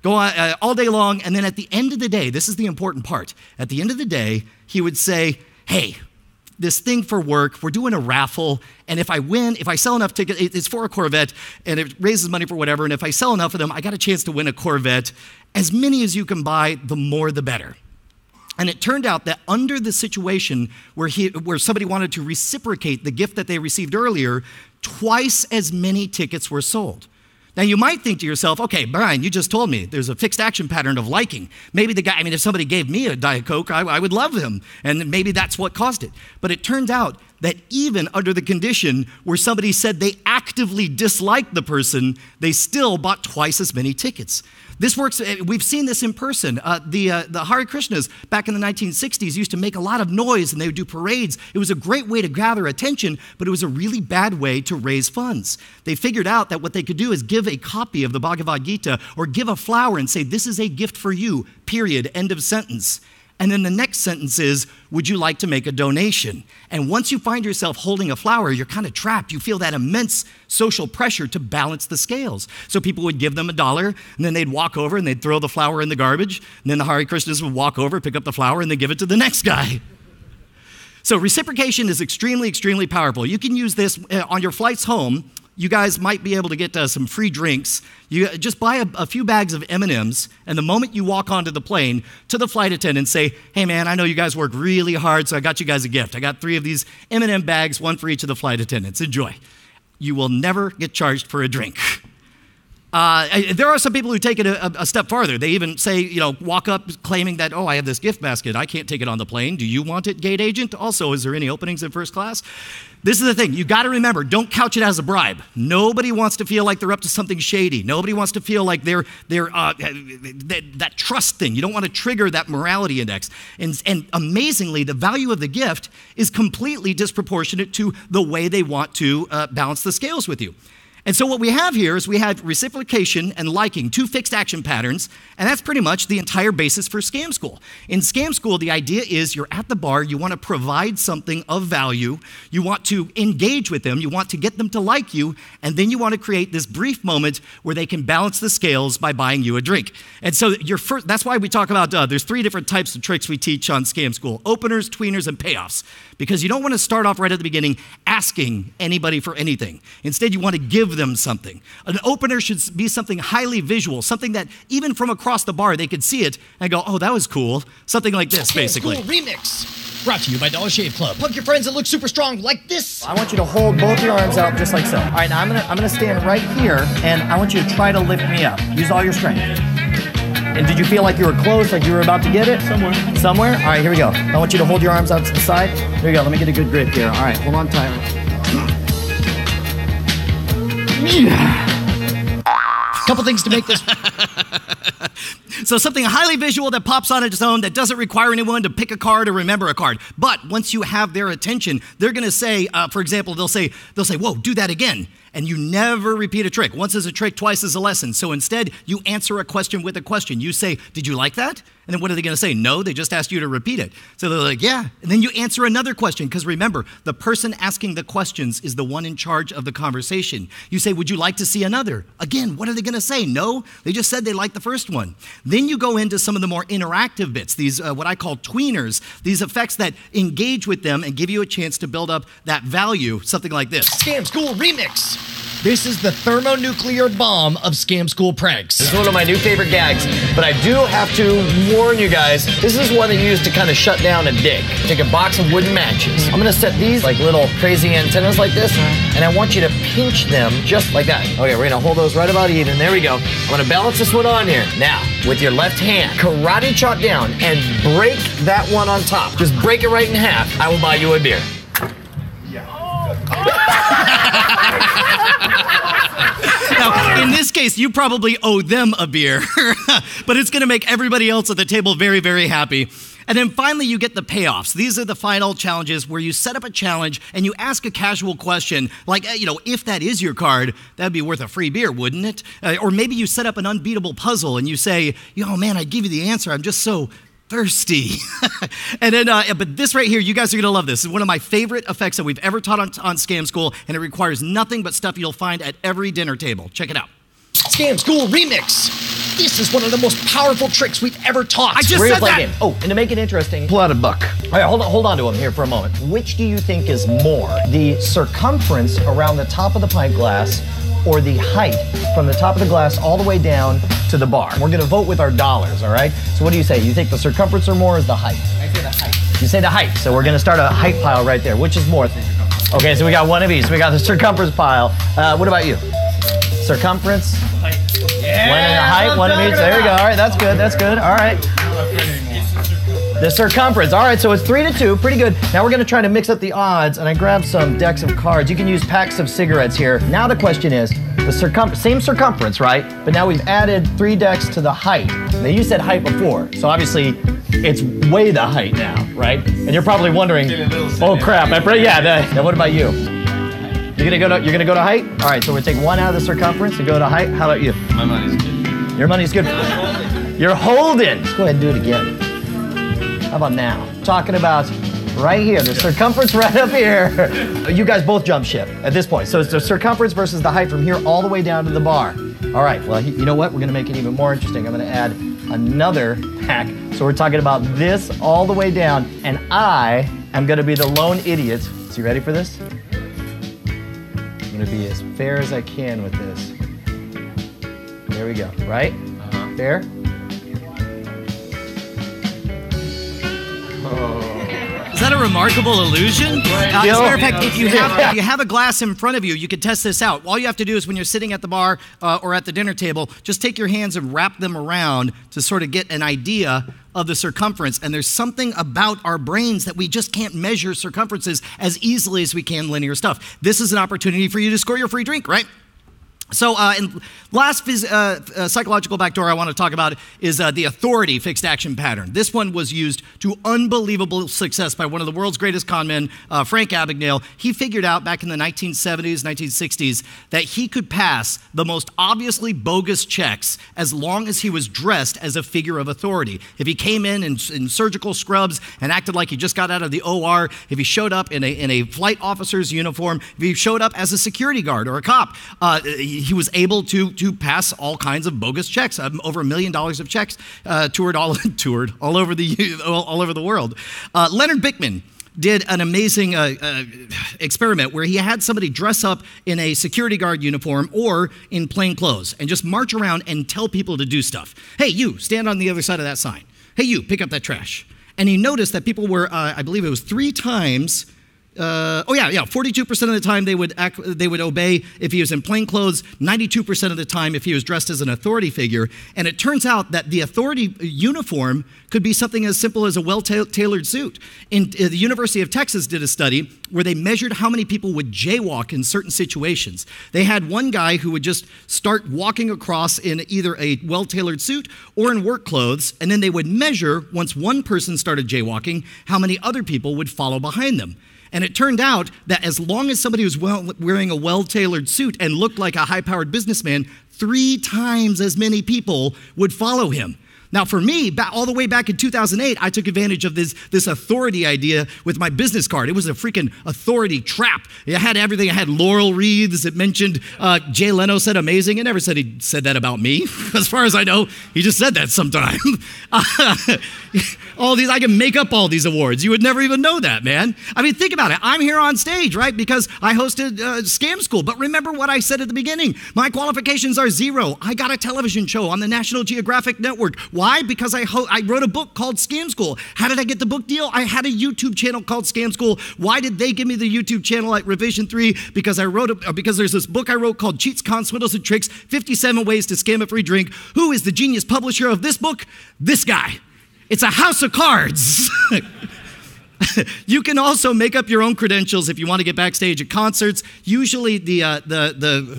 Go on all day long, and then at the end of the day, this is the important part, at the end of the day, he would say, hey, this thing for work, we're doing a raffle, and if I win, if I sell enough tickets, it's for a Corvette, and it raises money for whatever, and if I sell enough of them, I got a chance to win a Corvette. As many as you can buy, the more the better. And it turned out that under the situation where somebody wanted to reciprocate the gift that they received earlier, twice as many tickets were sold. Now, you might think to yourself, okay, Brian, you just told me there's a fixed action pattern of liking. Maybe if somebody gave me a Diet Coke, I would love them, and maybe that's what caused it. But it turned out that even under the condition where somebody said they actively disliked the person, they still bought twice as many tickets. This works, we've seen this in person. The Hare Krishnas back in the 1960s used to make a lot of noise and they would do parades. It was a great way to gather attention, but it was a really bad way to raise funds. They figured out that what they could do is give a copy of the Bhagavad Gita or give a flower and say, this is a gift for you, period, end of sentence. And then the next sentence is, would you like to make a donation? And once you find yourself holding a flower, you're kind of trapped. You feel that immense social pressure to balance the scales. So people would give them $1, and then they'd walk over and they'd throw the flower in the garbage. And then the Hare Krishnas would walk over, pick up the flower, and they give it to the next guy. So reciprocation is extremely, extremely powerful. You can use this on your flights home. You guys might be able to get some free drinks. You just buy a few bags of M&Ms, and the moment you walk onto the plane, to the flight attendant say, hey man, I know you guys work really hard, so I got you guys a gift. I got 3 of these M&M bags, 1 for each of the flight attendants. Enjoy. You will never get charged for a drink. There are some people who take it a step farther. They even say, walk up claiming that, oh, I have this gift basket. I can't take it on the plane. Do you want it, gate agent? Also, is there any openings in first class? This is the thing. You got to remember, don't couch it as a bribe. Nobody wants to feel like they're up to something shady. Nobody wants to feel like they're that trust thing. You don't want to trigger that morality index. And amazingly, the value of the gift is completely disproportionate to the way they want to balance the scales with you. And so what we have here is we have reciprocation and liking, 2 fixed action patterns, and that's pretty much the entire basis for Scam School. In Scam School, the idea is you're at the bar, you want to provide something of value, you want to engage with them, you want to get them to like you, and then you want to create this brief moment where they can balance the scales by buying you a drink. And so that's why we talk about, there's 3 different types of tricks we teach on Scam School: openers, tweeners, and payoffs. Because you don't want to start off right at the beginning asking anybody for anything. Instead, you want to give them something. An opener should be something highly visual, something that even from across the bar, they could see it and go, oh, that was cool. Something like this, basically. Cool remix. Brought to you by Dollar Shave Club. Hug your friends that look super strong like this. I want you to hold both your arms out just like so. All right, now I'm gonna stand right here, and I want you to try to lift me up. Use all your strength. And did you feel like you were close, like you were about to get it? Somewhere. Somewhere? All right, here we go. I want you to hold your arms out to the side. Here we go. Let me get a good grip here. All right, hold on tight. Couple things to make this. So something highly visual that pops on its own, that doesn't require anyone to pick a card or remember a card. But once you have their attention, they're going to say, for example, they'll say, whoa, do that again. And you never repeat a trick. Once is a trick, twice is a lesson. So instead, you answer a question with a question. You say, did you like that? And then what are they going to say? No, they just asked you to repeat it. So they're like, yeah. And then you answer another question, because remember, the person asking the questions is the one in charge of the conversation. You say, would you like to see another? Again, what are they going to say? No, they just said they liked the first one. Then you go into some of the more interactive bits, these what I call tweeners, these effects that engage with them and give you a chance to build up that value, something like this. Scam School Remix. This is the thermonuclear bomb of Scam School pranks. This is one of my new favorite gags, but I do have to warn you guys, this is one they use to kind of shut down a dig. Take a box of wooden matches. I'm gonna set these like little crazy antennas like this, and I want you to pinch them just like that. Okay, we're gonna hold those right about even. There we go. I'm gonna balance this one on here. Now, with your left hand, karate chop down and break that one on top. Just break it right in half. I will buy you a beer. Now, in this case, you probably owe them a beer, but it's going to make everybody else at the table very, very happy. And then finally, you get the payoffs. These are the final challenges where you set up a challenge and you ask a casual question like, if that is your card, that'd be worth a free beer, wouldn't it? Or maybe you set up an unbeatable puzzle and you say, man, I'd give you the answer. I'm just so thirsty. And then, but this right here, you guys are going to love this. It's one of my favorite effects that we've ever taught on Scam School, and it requires nothing but stuff you'll find at every dinner table. Check it out. Scam School Remix. This is one of the most powerful tricks we've ever taught. I just said that! Game. Oh, and to make it interesting, pull out a buck. All right, hold on to him here for a moment. Which do you think is more, the circumference around the top of the pint glass or the height from the top of the glass all the way down to the bar? We're gonna vote with our dollars, all right? So what do you say? You think the circumference or more is the height? You say the height. So we're going to start a height pile right there. Which is more? Okay, so we got one of each. So we got the circumference pile. What about you? Circumference? Yeah, one in the height, one of each. There you go. All right, that's good. That's good. All right. The circumference. All right, so it's 3-2. Pretty good. Now we're going to try to mix up the odds, and I grabbed some decks of cards. You can use packs of cigarettes here. Now the question is, the same circumference, right? But now we've added 3 decks to the height. Now you said height before, so obviously it's way the height now, right? And you're probably wondering, oh crap! Now what about you? You're gonna go to height. All right, so we're gonna take 1 out of the circumference and go to height. How about you? My money's good. Your money's good. You're holding. Let's go ahead and do it again. How about now? Talking about right here, the circumference right up here. You guys both jump ship at this point. So it's the circumference versus the height from here all the way down to the bar. All right, well, you know what? We're gonna make it even more interesting. I'm gonna add another pack. So we're talking about this all the way down, and I am gonna be the lone idiot. So you ready for this? I'm gonna be as fair as I can with this. There we go, right? Fair? Is that a remarkable illusion? As a matter of fact, if you have a glass in front of you, you can test this out. All you have to do is when you're sitting at the bar or at the dinner table, just take your hands and wrap them around to sort of get an idea of the circumference. And there's something about our brains that we just can't measure circumferences as easily as we can linear stuff. This is an opportunity for you to score your free drink, right? So, and last psychological backdoor I want to talk about is the authority fixed action pattern. This one was used to unbelievable success by one of the world's greatest con men, Frank Abagnale. He figured out back in the 1970s, 1960s, that he could pass the most obviously bogus checks as long as he was dressed as a figure of authority. If he came in surgical scrubs and acted like he just got out of the OR, if he showed up in a flight officer's uniform, if he showed up as a security guard or a cop, he was able to pass all kinds of bogus checks. Over $1 million of checks toured all over the world. Leonard Bickman did an amazing experiment where he had somebody dress up in a security guard uniform or in plain clothes and just march around and tell people to do stuff. Hey, you, stand on the other side of that sign. Hey, you, pick up that trash. And he noticed that people were, I believe it was 3 times 42% of the time they would obey if he was in plain clothes, 92% of the time if he was dressed as an authority figure. And it turns out that the authority uniform could be something as simple as a well-tailored suit. The University of Texas did a study where they measured how many people would jaywalk in certain situations. They had one guy who would just start walking across in either a well-tailored suit or in work clothes, and then they would measure, once one person started jaywalking, how many other people would follow behind them. And it turned out that as long as somebody was wearing a well-tailored suit and looked like a high-powered businessman, 3 times as many people would follow him. Now, for me, all the way back in 2008, I took advantage of this authority idea with my business card. It was a freaking authority trap. It had everything. It had laurel wreaths. It mentioned Jay Leno said amazing. It never said he said that about me. As far as I know, he just said that sometime. All these, I can make up all these awards. You would never even know that, man. I mean, think about it. I'm here on stage, right, because I hosted Scam School. But remember what I said at the beginning. My qualifications are 0. I got a television show on the National Geographic Network. Why? Because I wrote a book called Scam School. How did I get the book deal? I had a YouTube channel called Scam School. Why did they give me the YouTube channel at Revision 3? Because because there's this book I wrote called Cheats, Cons, Swindles, and Tricks, 57 Ways to Scam a Free Drink. Who is the genius publisher of this book? This guy. It's a house of cards. You can also make up your own credentials if you want to get backstage at concerts. Usually the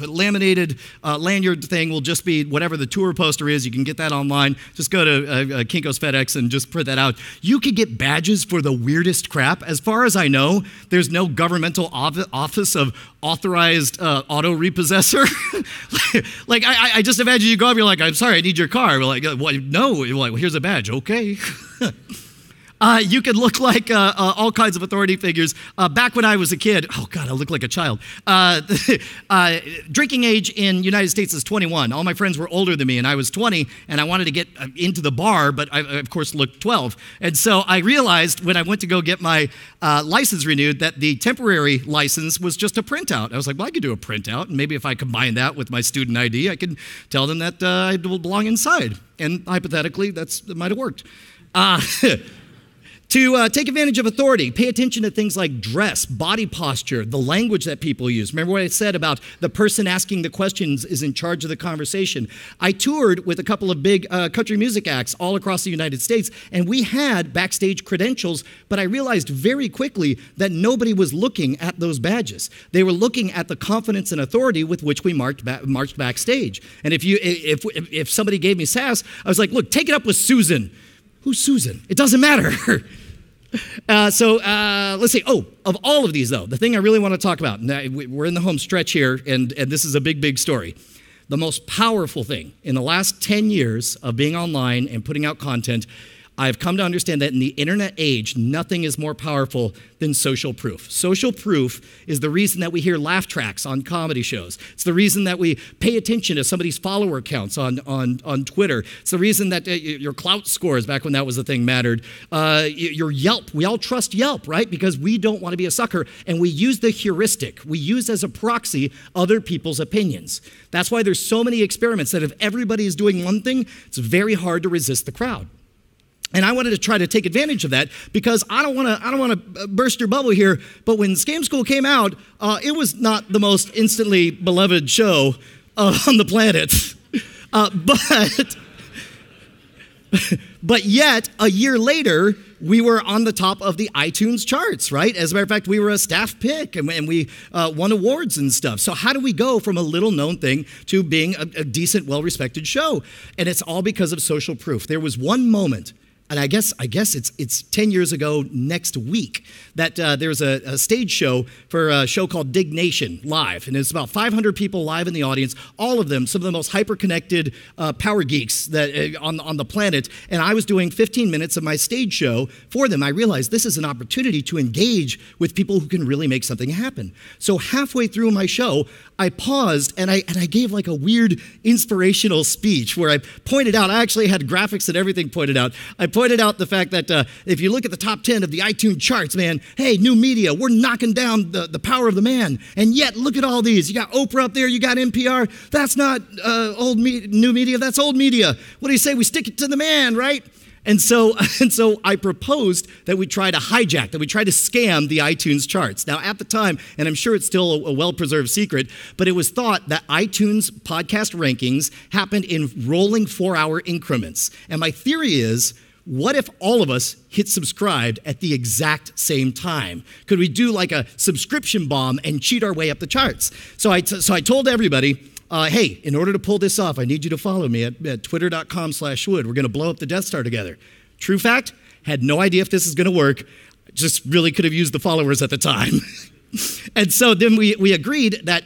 laminated lanyard thing will just be whatever the tour poster is. You can get that online. Just go to Kinko's FedEx and just print that out. You can get badges for the weirdest crap. As far as I know, there's no governmental office of authorized auto repossessor. Like I just imagine you go up, you're like, I'm sorry, I need your car. We're like, what? No. You're like, well, here's a badge. Okay. You could look like all kinds of authority figures. Back when I was a kid, oh God, I look like a child. Drinking age in United States is 21. All my friends were older than me, and I was 20, and I wanted to get into the bar, but I, of course, looked 12. And so I realized when I went to go get my license renewed that the temporary license was just a printout. I was like, well, I could do a printout, and maybe if I combine that with my student ID, I could tell them that I belong inside. And hypothetically, that might have worked. To take advantage of authority, pay attention to things like dress, body posture, the language that people use. Remember what I said about the person asking the questions is in charge of the conversation. I toured with a couple of big country music acts all across the United States, and we had backstage credentials, but I realized very quickly that nobody was looking at those badges. They were looking at the confidence and authority with which we marched backstage. And if somebody gave me sass, I was like, look, take it up with Susan. Who's Susan? It doesn't matter. Let's see. Oh, of all of these, though, the thing I really want to talk about, now, we're in the home stretch here, and this is a big, big story. The most powerful thing in the last 10 years of being online and putting out content, I've come to understand that in the internet age, nothing is more powerful than social proof. Social proof is the reason that we hear laugh tracks on comedy shows. It's the reason that we pay attention to somebody's follower counts on Twitter. It's the reason that your clout scores, back when that was a thing, mattered. Your Yelp. We all trust Yelp, right? Because we don't want to be a sucker, and we use the heuristic. We use as a proxy other people's opinions. That's why there's so many experiments that if everybody is doing one thing, it's very hard to resist the crowd. And I wanted to try to take advantage of that because I don't want to burst your bubble here, but when Scam School came out, it was not the most instantly beloved show on the planet. But yet, a year later, we were on the top of the iTunes charts, right? As a matter of fact, we were a staff pick, and we won awards and stuff. So how do we go from a little-known thing to being a decent, well-respected show? And it's all because of social proof. There was one moment, and I guess it's 10 years ago next week, that there was a stage show for a show called Dig Nation Live. And it's about 500 people live in the audience, all of them, some of the most hyper-connected power geeks that on the planet. And I was doing 15 minutes of my stage show for them. I realized this is an opportunity to engage with people who can really make something happen. So halfway through my show, I paused and I gave like a weird inspirational speech where I pointed out, I actually had graphics and everything pointed out. I pointed out the fact that if you look at the top 10 of the iTunes charts, man, hey, new media, we're knocking down the power of the man. And yet, look at all these. You got Oprah up there, you got NPR. That's not new media, that's old media. What do you say? We stick it to the man, right? And so I proposed that we try to hijack, that we try to scam the iTunes charts. Now, at the time, and I'm sure it's still a well-preserved secret, but it was thought that iTunes podcast rankings happened in rolling 4-hour increments. And my theory is, what if all of us hit subscribed at the exact same time? Could we do like a subscription bomb and cheat our way up the charts? So I told everybody, hey, in order to pull this off, I need you to follow me at twitter.com/wood. We're going to blow up the Death Star together. True fact, had no idea if this is going to work. Just really could have used the followers at the time. And so then we agreed that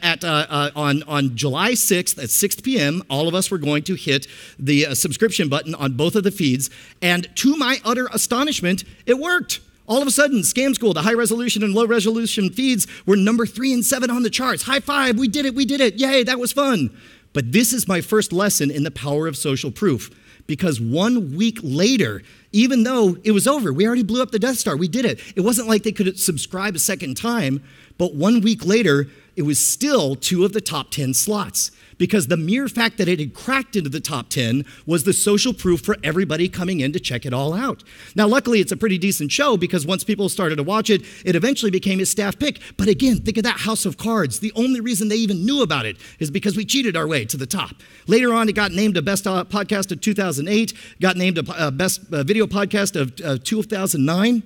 on July 6th at 6 p.m., all of us were going to hit the subscription button on both of the feeds. And to my utter astonishment, it worked. All of a sudden, Scam School, the high resolution and low resolution feeds were number 3 and 7 on the charts. High five, we did it. Yay, that was fun. But this is my first lesson in the power of social proof. Because 1 week later, even though it was over, we already blew up the Death Star, we did it. It wasn't like they could subscribe a second time, but 1 week later, it was still 2 of the top 10 slots. Because the mere fact that it had cracked into the top 10 was the social proof for everybody coming in to check it all out. Now, luckily, it's a pretty decent show because once people started to watch it, it eventually became a staff pick. But again, think of that house of cards. The only reason they even knew about it is because we cheated our way to the top. Later on, it got named a Best Podcast of 2008, got named a Best Video Podcast of 2009.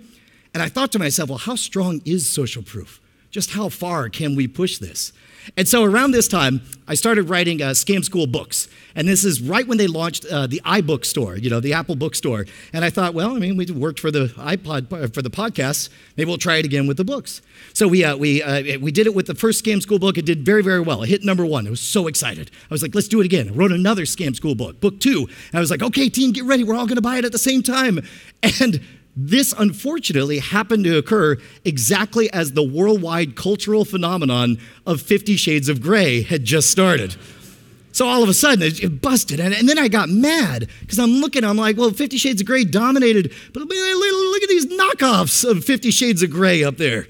And I thought to myself, well, how strong is social proof? Just how far can we push this? And so around this time, I started writing Scam School books. And this is right when they launched the iBook store, the Apple bookstore. And I thought, well, we worked for the iPod, for the podcasts. Maybe we'll try it again with the books. So we did it with the first Scam School book. It did very, very well. It hit number 1. I was so excited. I was like, let's do it again. I wrote another Scam School book, book 2. And I was like, okay, team, get ready. We're all going to buy it at the same time. And this, unfortunately, happened to occur exactly as the worldwide cultural phenomenon of 50 Shades of Grey had just started. So all of a sudden, it busted. And then I got mad because I'm like, well, 50 Shades of Grey dominated, but look at these knockoffs of 50 Shades of Grey up there. And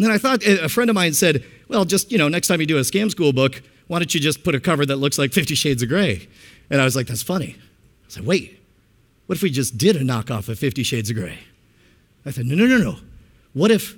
then I thought, a friend of mine said, well, just, next time you do a Scam School book, why don't you just put a cover that looks like 50 Shades of Grey? And I was like, that's funny. I said, wait. What if we just did a knockoff of 50 Shades of Grey? I said, no. What if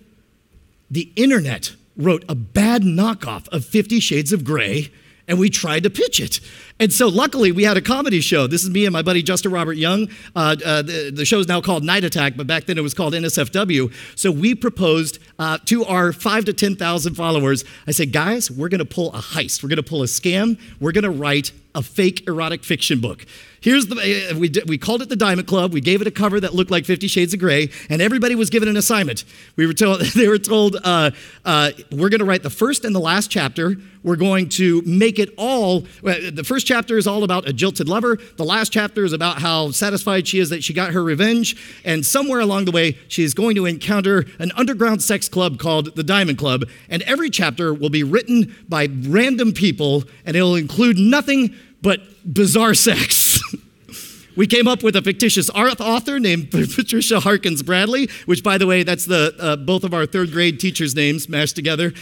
the internet wrote a bad knockoff of 50 Shades of Grey and we tried to pitch it? And so luckily we had a comedy show. This is me and my buddy Justin Robert Young. The show's now called Night Attack, but back then it was called NSFW. So we proposed to our 5,000 to 10,000 followers. I said, guys, we're going to pull a heist. We're going to pull a scam. We're going to write a fake erotic fiction book. Here's we called it the Diamond Club. We gave it a cover that looked like 50 Shades of Grey, and everybody was given an assignment. They were told, we're going to write the first and the last chapter. We're going to make it all, the first chapter is all about a jilted lover. The last chapter is about how satisfied she is that she got her revenge. And somewhere along the way, she is going to encounter an underground sex club called the Diamond Club. And every chapter will be written by random people, and it'll include nothing but bizarre sex. We came up with a fictitious author named Patricia Harkins Bradley, which, by the way, that's both of our third grade teachers' names mashed together.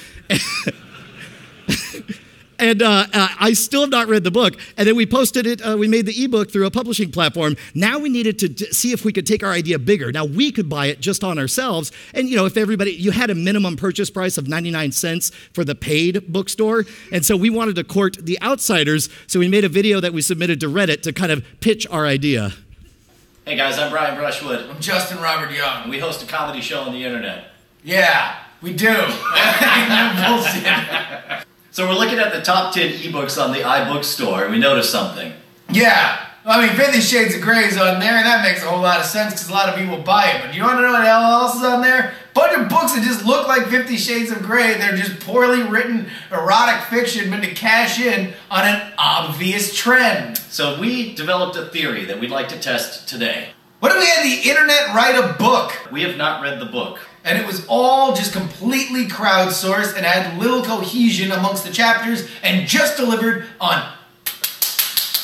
And I still have not read the book. And then we posted it, we made the ebook through a publishing platform. Now we needed to see if we could take our idea bigger. Now we could buy it just on ourselves. And if you had a minimum purchase price of 99 cents for the paid bookstore. And so we wanted to court the outsiders. So we made a video that we submitted to Reddit to kind of pitch our idea. Hey guys, I'm Brian Brushwood. I'm Justin Robert Young. We host a comedy show on the internet. Yeah, we do. Bullshit. So we're looking at the top 10 ebooks on the iBookstore, and we noticed something. Yeah. I mean, 50 Shades of Grey is on there, and that makes a whole lot of sense because a lot of people buy it. But you want to know what else is on there? Bunch of books that just look like 50 Shades of Grey. They're just poorly written erotic fiction meant to cash in on an obvious trend. So we developed a theory that we'd like to test today. What if we had the internet write a book? We have not read the book. And it was all just completely crowdsourced and had little cohesion amongst the chapters and just delivered on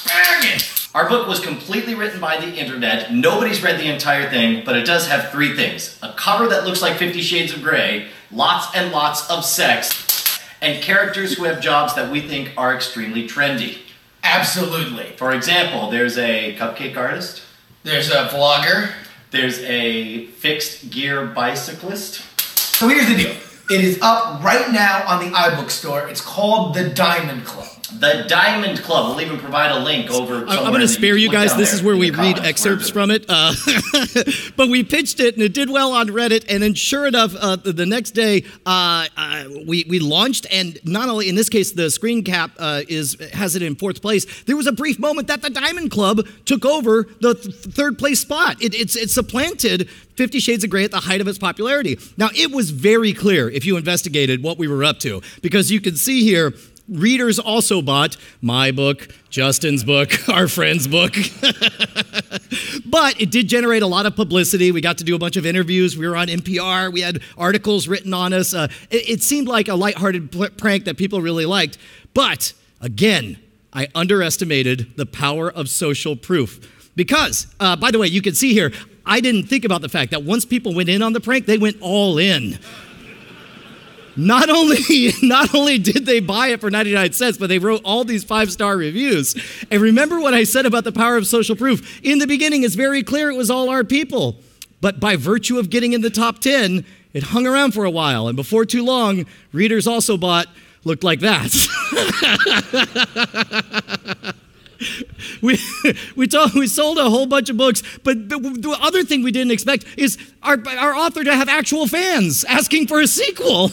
banging. Our book was completely written by the internet. Nobody's read the entire thing, but it does have three things. A cover that looks like 50 Shades of Grey, lots and lots of sex, and characters who have jobs that we think are extremely trendy. Absolutely. For example, there's a cupcake artist. There's a vlogger. There's a fixed gear bicyclist. So here's the deal. It is up right now on the iBookstore. It's called the Diamond Club. The Diamond Club. We'll even provide a link over. I'm going to spare you guys. This is where we read excerpts from it. But we pitched it, and it did well on Reddit. And then, sure enough, the next day, we launched. And not only, in this case, the screen cap has it in fourth place. There was a brief moment that the Diamond Club took over the third place spot. It supplanted 50 Shades of Grey at the height of its popularity. Now, it was very clear if you investigated what we were up to, because you can see here, readers also bought my book, Justin's book, our friend's book. But it did generate a lot of publicity. We got to do a bunch of interviews. We were on NPR. We had articles written on us. It seemed like a lighthearted prank that people really liked. But again, I underestimated the power of social proof. Because, by the way, you can see here, I didn't think about the fact that once people went in on the prank, they went all in. Not only did they buy it for 99 cents, but they wrote all these 5-star reviews. And remember what I said about the power of social proof. In the beginning, it's very clear it was all our people. But by virtue of getting in the top 10, it hung around for a while. And before too long, readers also bought Looked Like That. We sold a whole bunch of books, but the other thing we didn't expect is our author to have actual fans asking for a sequel.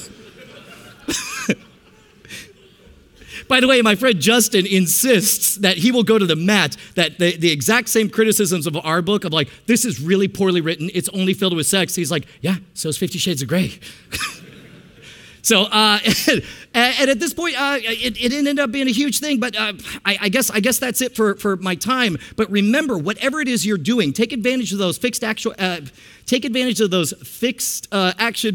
By the way, my friend Justin insists that he will go to the mat that the exact same criticisms of our book of like, this is really poorly written, it's only filled with sex. He's like, yeah, so is 50 Shades of Grey. So, and at this point, it ended up being a huge thing, but I guess that's it for my time. But remember, whatever it is you're doing, take advantage of those fixed action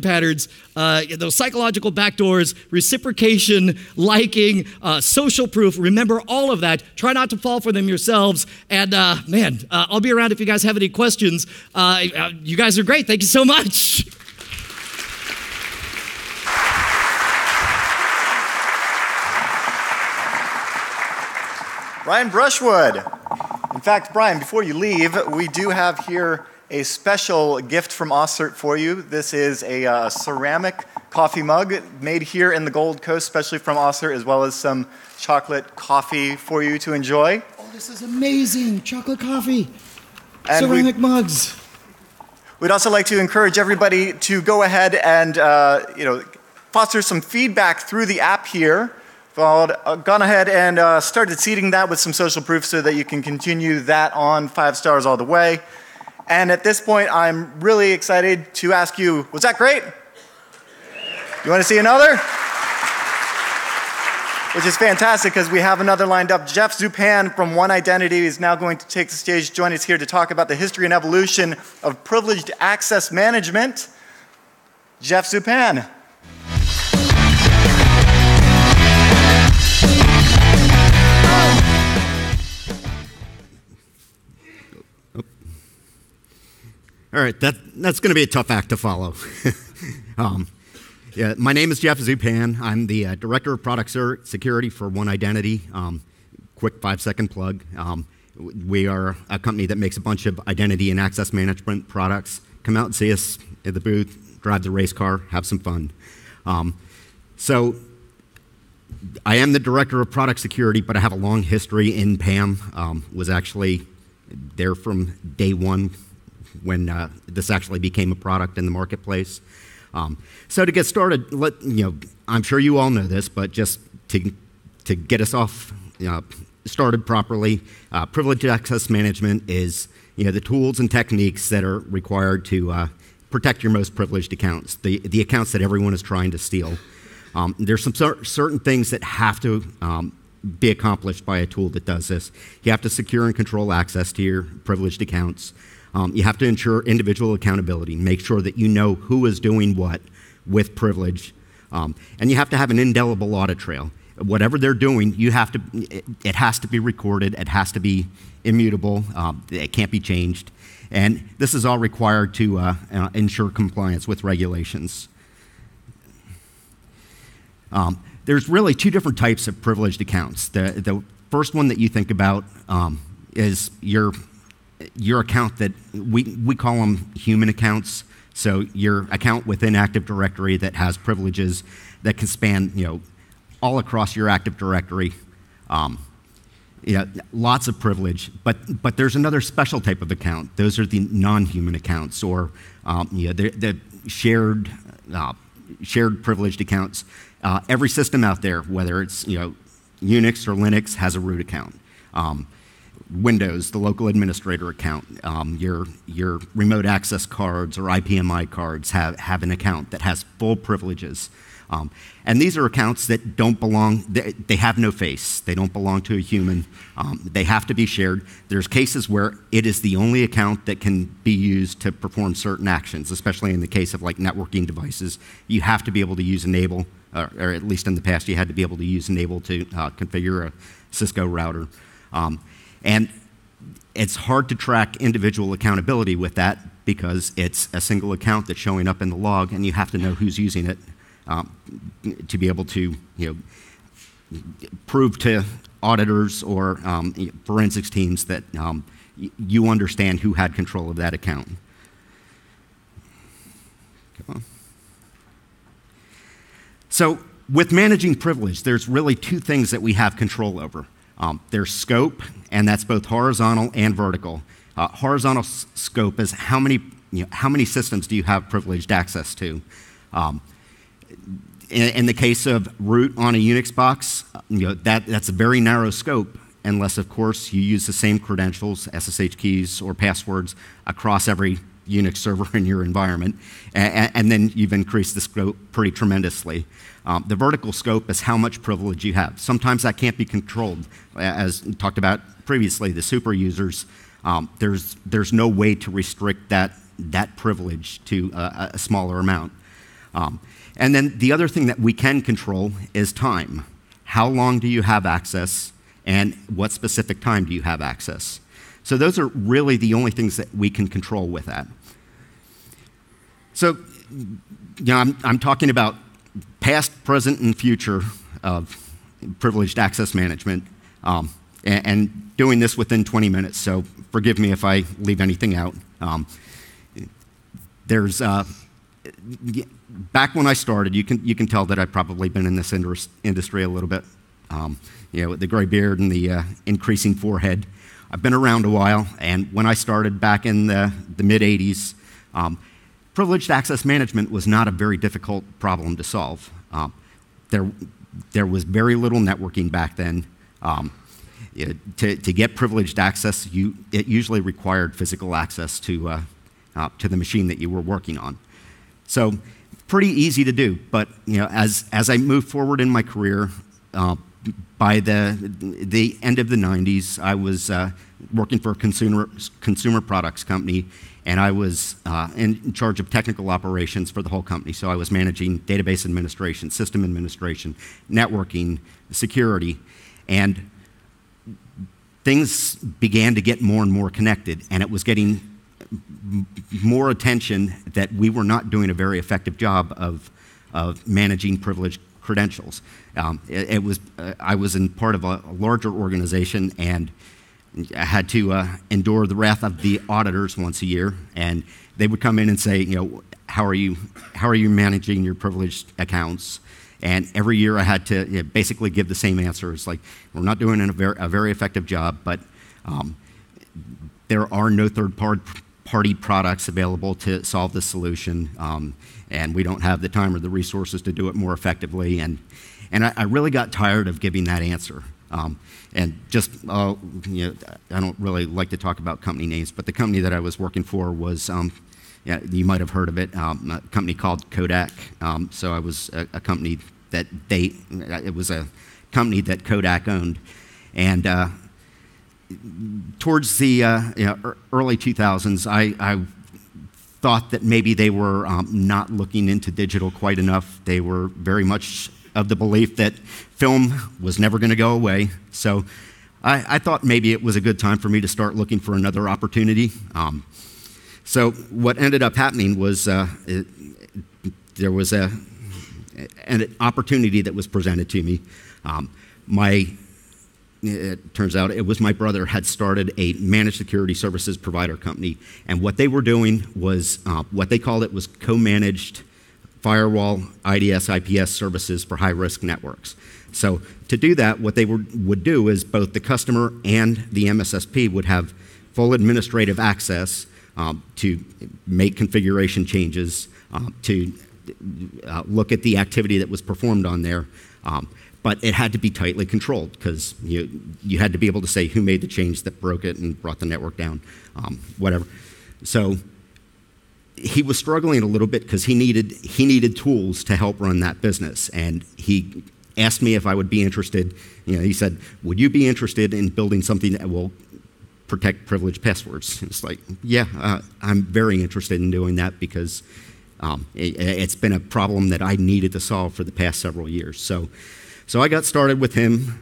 patterns, those psychological backdoors, reciprocation, liking, social proof. Remember all of that. Try not to fall for them yourselves. And I'll be around if you guys have any questions. You guys are great. Thank you so much. Brian Brushwood. In fact, Brian, before you leave, we do have here a special gift from AusCERT for you. This is a ceramic coffee mug made here in the Gold Coast, especially from AusCERT, as well as some chocolate coffee for you to enjoy. Oh, this is amazing. Chocolate coffee. And ceramic mugs. We'd also like to encourage everybody to go ahead and foster some feedback through the app here. Gone ahead and started seeding that with some social proof so that you can continue that on 5 stars all the way. And at this point, I'm really excited to ask you, was that great? You want to see another? Which is fantastic because we have another lined up. Jeff Zupan from One Identity is now going to take the stage, join us here to talk about the history and evolution of privileged access management. Jeff Zupan. All right, that's going to be a tough act to follow. Yeah, my name is Jeff Zupan. I'm the Director of Product Security for One Identity. Quick 5-second plug. We are a company that makes a bunch of identity and access management products. Come out and see us at the booth, drive the race car, have some fun. So I am the Director of Product Security, but I have a long history in PAM. Was actually there from day one when this actually became a product in the marketplace. So to get started, I'm sure you all know this, but just to get us off started properly, privileged access management is the tools and techniques that are required to protect your most privileged accounts, the accounts that everyone is trying to steal. There's some certain things that have to be accomplished by a tool that does this. You have to secure and control access to your privileged accounts. You have to ensure individual accountability, make sure that you know who is doing what with privilege, and you have to have an indelible audit trail. Whatever they're doing, it has to be recorded, it has to be immutable, it can't be changed, and this is all required to ensure compliance with regulations. There's really 2 different types of privileged accounts. The first one that you think about is your account that we call them human accounts. So your account within Active Directory that has privileges that can span all across your Active Directory. Lots of privilege, but there's another special type of account. Those are the non-human accounts, or the shared privileged accounts. Every system out there, whether it's Unix or Linux, has a root account. Windows, the local administrator account, your remote access cards or IPMI cards have an account that has full privileges. And these are accounts that don't belong, they have no face. They don't belong to a human. They have to be shared. There's cases where it is the only account that can be used to perform certain actions, especially in the case of like networking devices. You have to be able to use enable, or at least in the past you had to be able to use enable to configure a Cisco router. And it's hard to track individual accountability with that because it's a single account that's showing up in the log, and you have to know who's using it to be able to prove to auditors or forensics teams that you understand who had control of that account. Come on. So with managing privilege, there's really 2 things that we have control over. There's scope, and that's both horizontal and vertical. Horizontal scope is how many systems do you have privileged access to. In the case of root on a Unix box, that's a very narrow scope, unless of course you use the same credentials, SSH keys, or passwords across every Unix server in your environment, and then you've increased the scope pretty tremendously. The vertical scope is how much privilege you have. Sometimes that can't be controlled. As talked about previously, the super users, there's no way to restrict that privilege to a smaller amount. And then the other thing that we can control is time. How long do you have access, and what specific time do you have access? So those are really the only things that we can control with that. So, I'm talking about past, present, and future of privileged access management, and doing this within 20 minutes, so forgive me if I leave anything out. there's back when I started, you can tell that I've probably been in this industry a little bit. With the gray beard and the increasing forehead. I've been around a while, and when I started back in the mid-'80s, privileged access management was not a very difficult problem to solve. There was very little networking back then. To get privileged access, it usually required physical access to the machine that you were working on. So pretty easy to do, but as I moved forward in my career, by the end of the 90s, I was working for a consumer products company, and I was in charge of technical operations for the whole company. So I was managing database administration, system administration, networking, security, and things began to get more and more connected, and it was getting more attention that we were not doing a very effective job of managing privileged credentials. I was in part of a larger organization, and I had to endure the wrath of the auditors once a year, and they would come in and say, how are you managing your privileged accounts? And every year I had to basically give the same answer. It's like, we're not doing a very effective job, but there are no third-party products available to solve this solution, and we don't have the time or the resources to do it more effectively. And I really got tired of giving that answer. And just, I don't really like to talk about company names, but the company that I was working for was, you might have heard of it, a company called Kodak. So I was a company that it was a company that Kodak owned. And towards the early 2000s, I thought that maybe they were not looking into digital quite enough. They were very much of the belief that film was never going to go away. So I thought maybe it was a good time for me to start looking for another opportunity. So what ended up happening was there was an opportunity that was presented to me. It turns out it was my brother had started a managed security services provider company, and what they were doing was what they called it was co-managed firewall, IDS, IPS services for high-risk networks. So to do that, what they would do is both the customer and the MSSP would have full administrative access to make configuration changes, to look at the activity that was performed on there. But it had to be tightly controlled because you had to be able to say who made the change that broke it and brought the network down, whatever. So he was struggling a little bit because he needed tools to help run that business, and he asked me if I would be interested. He said, "Would you be interested in building something that will protect privileged passwords?" It's like, yeah, I'm very interested in doing that because it's been a problem that I needed to solve for the past several years. So I got started with him,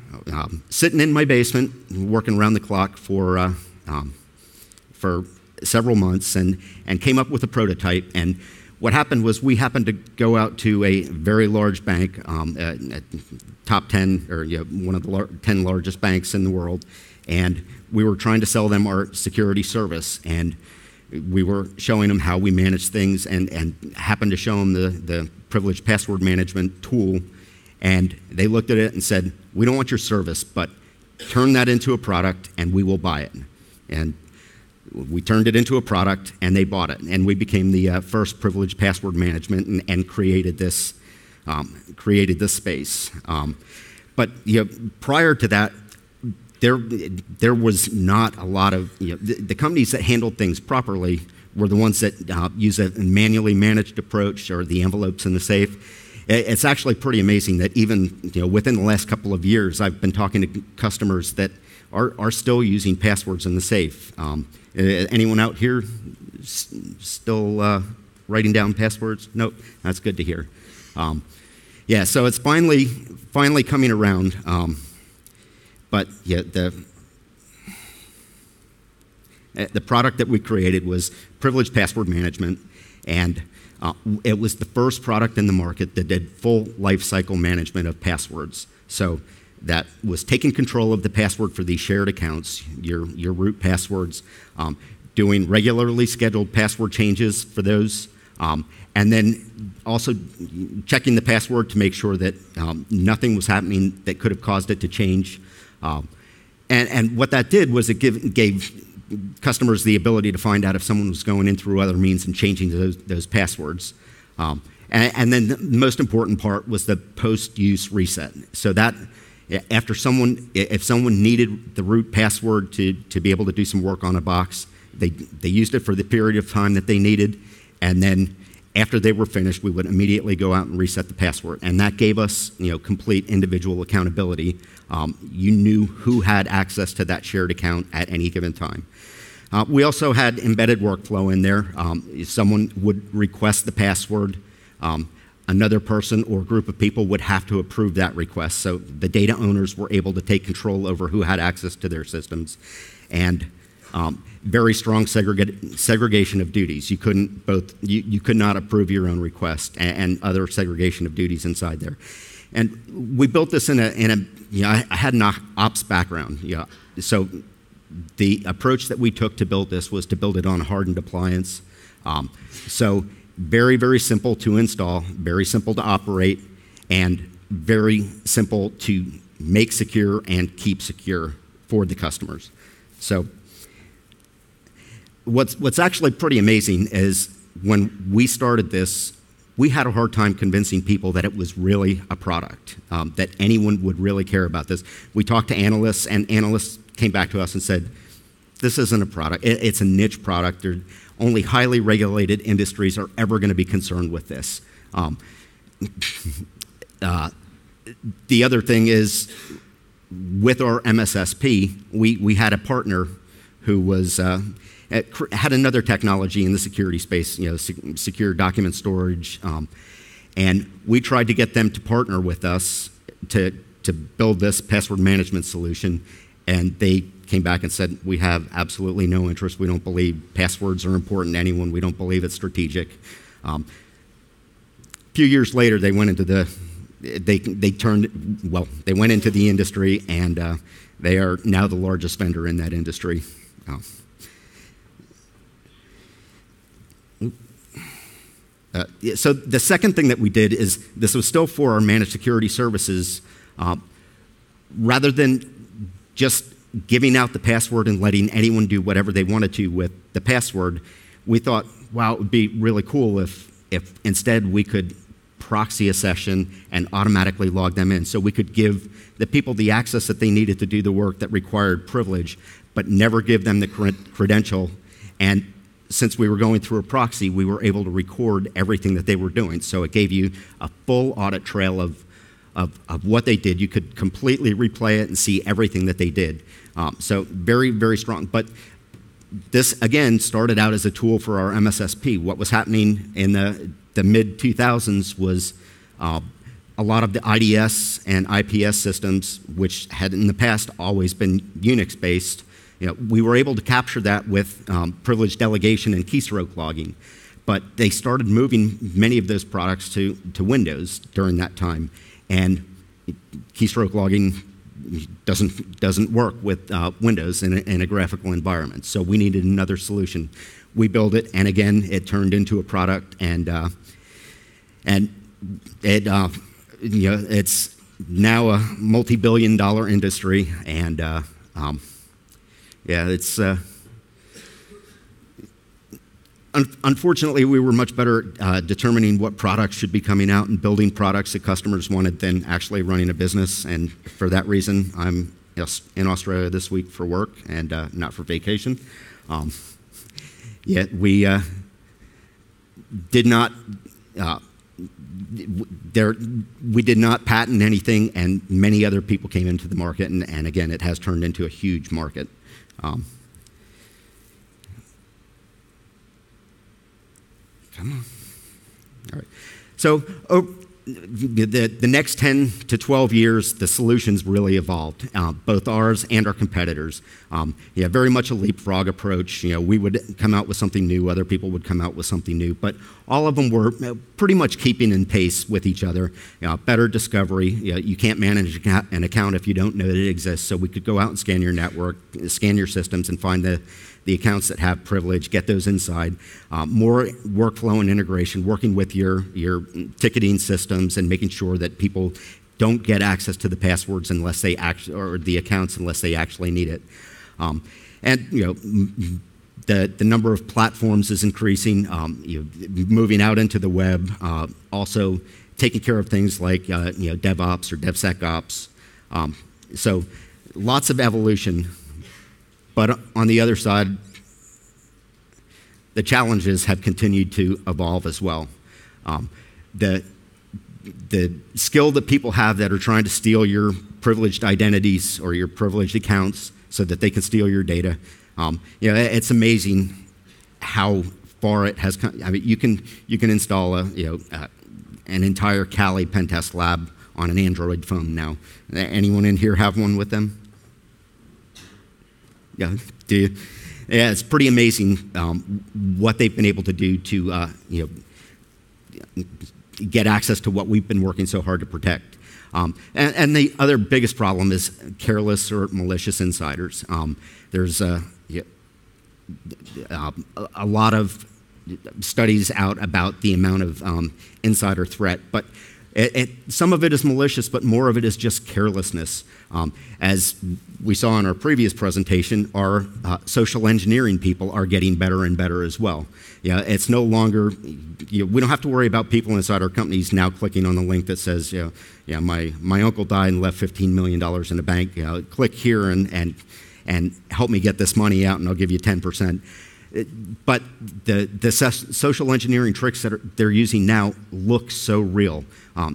sitting in my basement, working around the clock for several months, and came up with a prototype. And what happened was we happened to go out to a very large bank, top 10, or one of the 10 largest banks in the world, and we were trying to sell them our security service. And we were showing them how we manage things, and happened to show them the privileged password management tool. And they looked at it and said, "We don't want your service, but turn that into a product and we will buy it." And we turned it into a product and they bought it. And we became the first privileged password management and created this space. But prior to that, there was not a lot of, the companies that handled things properly were the ones that use a manually managed approach, or the envelopes in the safe. It's actually pretty amazing that even within the last couple of years, I've been talking to customers that are still using passwords in the safe. Anyone out here still writing down passwords? Nope, that's good to hear. Yeah, so it's finally coming around. But yeah, the product that we created was privileged password management, and it was the first product in the market that did full lifecycle management of passwords. So that was taking control of the password for these shared accounts, your root passwords, doing regularly scheduled password changes for those, And then also checking the password to make sure that nothing was happening that could have caused it to change. And what that did was it gave customers the ability to find out if someone was going in through other means and changing those passwords. And then the most important part was the post-use reset. So that after if someone needed the root password to be able to do some work on a box, they used it for the period of time that they needed, and then after they were finished, we would immediately go out and reset the password. And that gave us, complete individual accountability. You knew who had access to that shared account at any given time. We also had embedded workflow in there. Someone would request the password. Another person or group of people would have to approve that request. So the data owners were able to take control over who had access to their systems. And very strong segregation of duties. You could not approve your own request, and other segregation of duties inside there. And we built this I had an ops background. So the approach that we took to build this was to build it on a hardened appliance. So very, very simple to install, very simple to operate, and very simple to make secure and keep secure for the customers. So what's actually pretty amazing is when we started this, we had a hard time convincing people that it was really a product, that anyone would really care about this. We talked to analysts, and analysts came back to us and said, this isn't a product. It's a niche product. Only highly regulated industries are ever going to be concerned with this. The other thing is, with our MSSP, we had a partner who was had another technology in the security space, secure document storage, and we tried to get them to partner with us to build this password management solution, and they came back and said, we have absolutely no interest. We don't believe passwords are important to anyone. We don't believe it's strategic. A few years later, they went into they went into the industry, and they are now the largest vendor in that industry. So the second thing that we did is, this was still for our managed security services. Rather than just giving out the password and letting anyone do whatever they wanted to with the password, we thought, wow, it would be really cool if instead we could proxy a session and automatically log them in. So we could give the people the access that they needed to do the work that required privilege, but never give them the credential. And since we were going through a proxy, we were able to record everything that they were doing. So it gave you a full audit trail of what they did. You could completely replay it and see everything that they did. So very, very strong. But this, again, started out as a tool for our MSSP. What was happening in the mid-2000s was a lot of the IDS and IPS systems, which had in the past always been Unix-based, we were able to capture that with privilege delegation and keystroke logging. But they started moving many of those products to Windows during that time. And keystroke logging doesn't work with Windows in a graphical environment. So we needed another solution. We built it, and again, it turned into a product, and it it's now a multi-billion-dollar industry, and it's. Unfortunately, we were much better determining what products should be coming out and building products that customers wanted than actually running a business. And for that reason, I'm in Australia this week for work and not for vacation. Yet we did not we did not patent anything, and many other people came into the market. And again, it has turned into a huge market. Come on. All right. So the next 10 to 12 years, the solutions really evolved, both ours and our competitors. Very much a leapfrog approach. We would come out with something new, other people would come out with something new, but all of them were pretty much keeping in pace with each other. Better discovery. You can't manage an account if you don't know that it exists, so we could go out and scan your network, scan your systems, and find the accounts that have privilege, get those inside. More workflow and integration, working with your ticketing systems and making sure that people don't get access to the passwords unless they or the accounts unless they actually need it. And the number of platforms is increasing. Moving out into the web, also taking care of things like DevOps or DevSecOps. So lots of evolution. But on the other side, the challenges have continued to evolve as well. The skill that people have that are trying to steal your privileged identities or your privileged accounts so that they can steal your data, it's amazing how far it has come. I mean, you can install an entire Kali pen test lab on an Android phone now. Anyone in here have one with them? Yeah, do you? Yeah, it's pretty amazing what they've been able to do to get access to what we've been working so hard to protect. And the other biggest problem is careless or malicious insiders. There's a lot of studies out about the amount of insider threat, but some of it is malicious, but more of it is just carelessness. As we saw in our previous presentation, our social engineering people are getting better and better as well. It's no longer, we don't have to worry about people inside our companies now clicking on the link that says, my uncle died and left $15 million in a bank. Click here and help me get this money out and I'll give you 10%. But the social engineering tricks that they're using now look so real.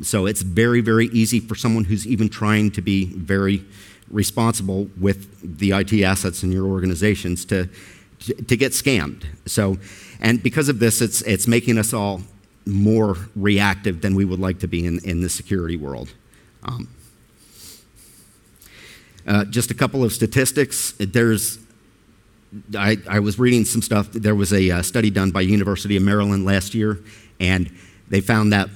So it's very, very easy for someone who's even trying to be very responsible with the IT assets in your organizations to get scammed. So, and because of this, it's making us all more reactive than we would like to be in the security world. Just a couple of statistics. I was reading some stuff. There was a study done by University of Maryland last year, and they found that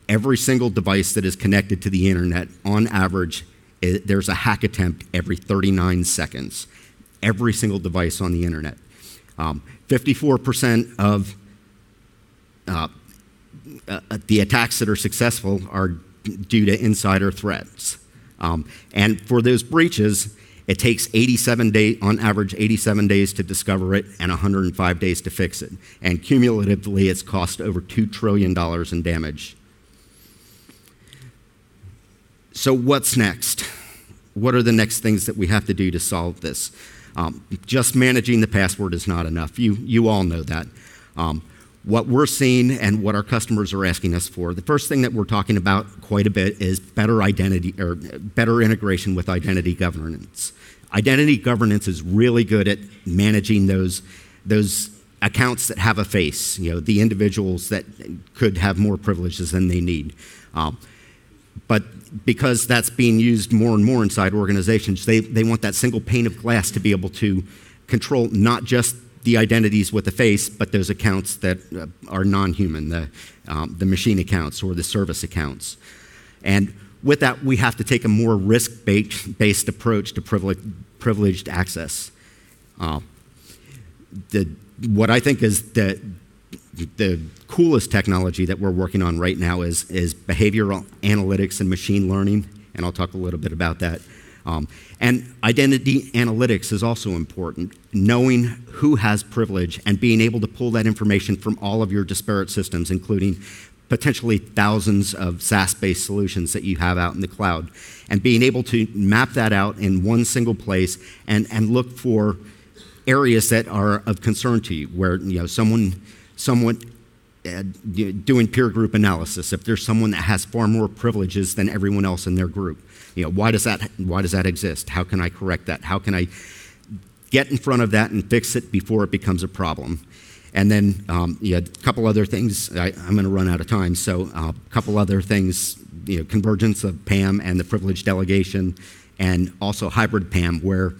every single device that is connected to the internet, on average, there's a hack attempt every 39 seconds. Every single device on the internet. 54% of the attacks that are successful are due to insider threats. And for those breaches, it takes 87 days, on average, 87 days to discover it and 105 days to fix it. And cumulatively, it's cost over $2 trillion in damage. So what's next? What are the next things that we have to do to solve this? Just managing the password is not enough. You all know that. What we're seeing and what our customers are asking us for, the first thing that we're talking about quite a bit is better identity or better integration with identity governance. Identity governance is really good at managing those accounts that have a face, the individuals that could have more privileges than they need. But because that's being used more and more inside organizations, they want that single pane of glass to be able to control not just the identities with the face, but those accounts that are non-human, the machine accounts or the service accounts. And with that, we have to take a more risk-based approach to privileged access. What I think is the coolest technology that we're working on right now is behavioral analytics and machine learning, and I'll talk a little bit about that. And identity analytics is also important. Knowing who has privilege and being able to pull that information from all of your disparate systems, including potentially thousands of SaaS-based solutions that you have out in the cloud, and being able to map that out in one single place and look for areas that are of concern to you, where someone doing peer group analysis, if there's someone that has far more privileges than everyone else in their group, why does that exist? How can I correct that? How can I get in front of that and fix it before it becomes a problem? And then a couple other things. I'm going to run out of time, so a couple other things, convergence of PAM and the privilege delegation, and also hybrid PAM, where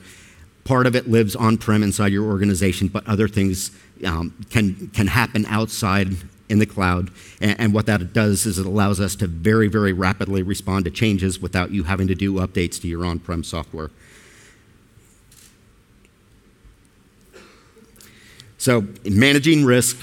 part of it lives on-prem inside your organization, but other things can happen outside in the cloud. And what that does is it allows us to very, very rapidly respond to changes without you having to do updates to your on-prem software. So managing risk,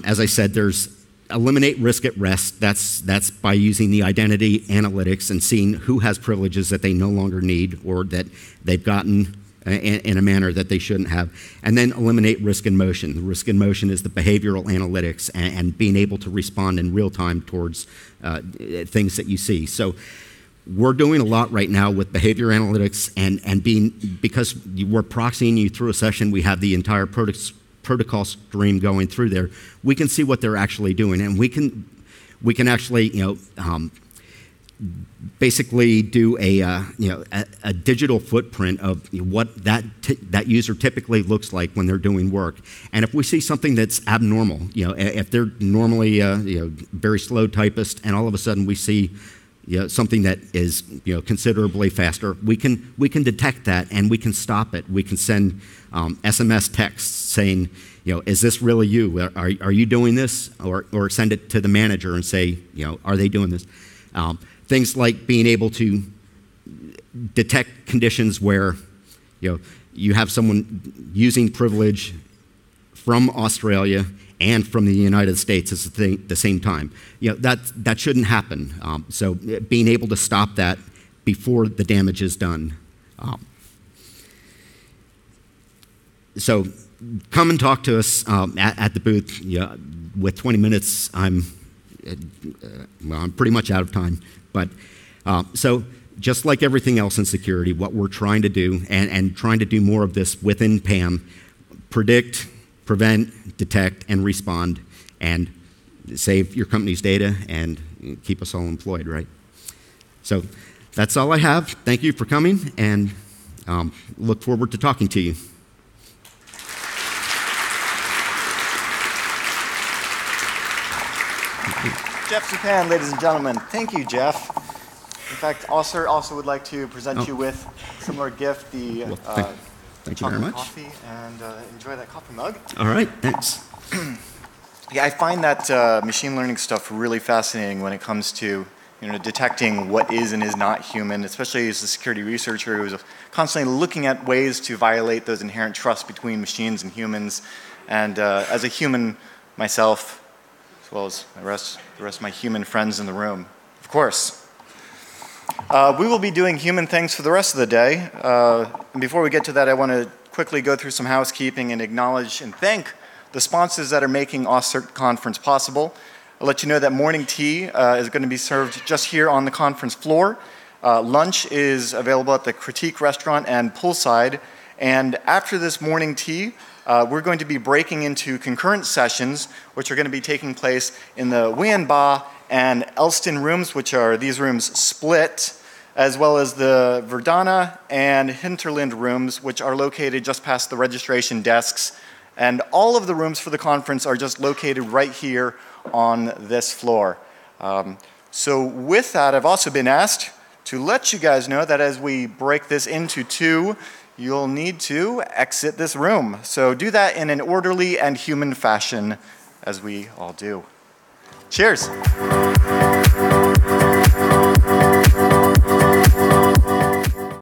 as I said, there's eliminate risk at rest. That's by using the identity analytics and seeing who has privileges that they no longer need or that they've gotten in a manner that they shouldn't have. And then eliminate risk in motion. The risk in motion is the behavioral analytics and being able to respond in real time towards things that you see. So we're doing a lot right now with behavior analytics and because we're proxying you through a session, we have the entire protocol stream going through there. We can see what they're actually doing, and we can actually basically do a digital footprint of what that user typically looks like when they're doing work. And if we see something that's abnormal, if they're normally very slow typist, and all of a sudden we see something that is considerably faster, we can detect that and we can stop it. We can send SMS texts saying, is this really you? Are you doing this? Or send it to the manager and say, are they doing this? Things like being able to detect conditions where you have someone using privilege from Australia and from the United States at the same time. That shouldn't happen. So being able to stop that before the damage is done. So come and talk to us at the booth. With 20 minutes, I'm pretty much out of time. But so just like everything else in security, what we're trying to do, and trying to do more of this within PAM, predict, prevent, detect, and respond, and save your company's data and keep us all employed, right? So that's all I have. Thank you for coming, and look forward to talking to you. Jeff Zupan, ladies and gentlemen. Thank you, Jeff. In fact, AusCERT also would like to present you with a similar gift, the thank you very much. Coffee, and enjoy that coffee mug. All right, thanks. Yeah, I find that machine learning stuff really fascinating when it comes to detecting what is and is not human, especially as a security researcher who's constantly looking at ways to violate those inherent trusts between machines and humans. And as a human myself, as well as the rest of my human friends in the room, of course. We will be doing human things for the rest of the day. And before we get to that, I want to quickly go through some housekeeping and acknowledge and thank the sponsors that are making AusCERT conference possible. I'll let you know that morning tea is going to be served just here on the conference floor. Lunch is available at the Critique Restaurant and Poolside. And after this morning tea, we're going to be breaking into concurrent sessions, which are going to be taking place in the Nguyen Ba and Elston rooms, which are these rooms split, as well as the Verdana and Hinterland rooms, which are located just past the registration desks. And all of the rooms for the conference are just located right here on this floor. So with that, I've also been asked to let you guys know that as we break this into two, you'll need to exit this room. So do that in an orderly and human fashion, as we all do. Cheers.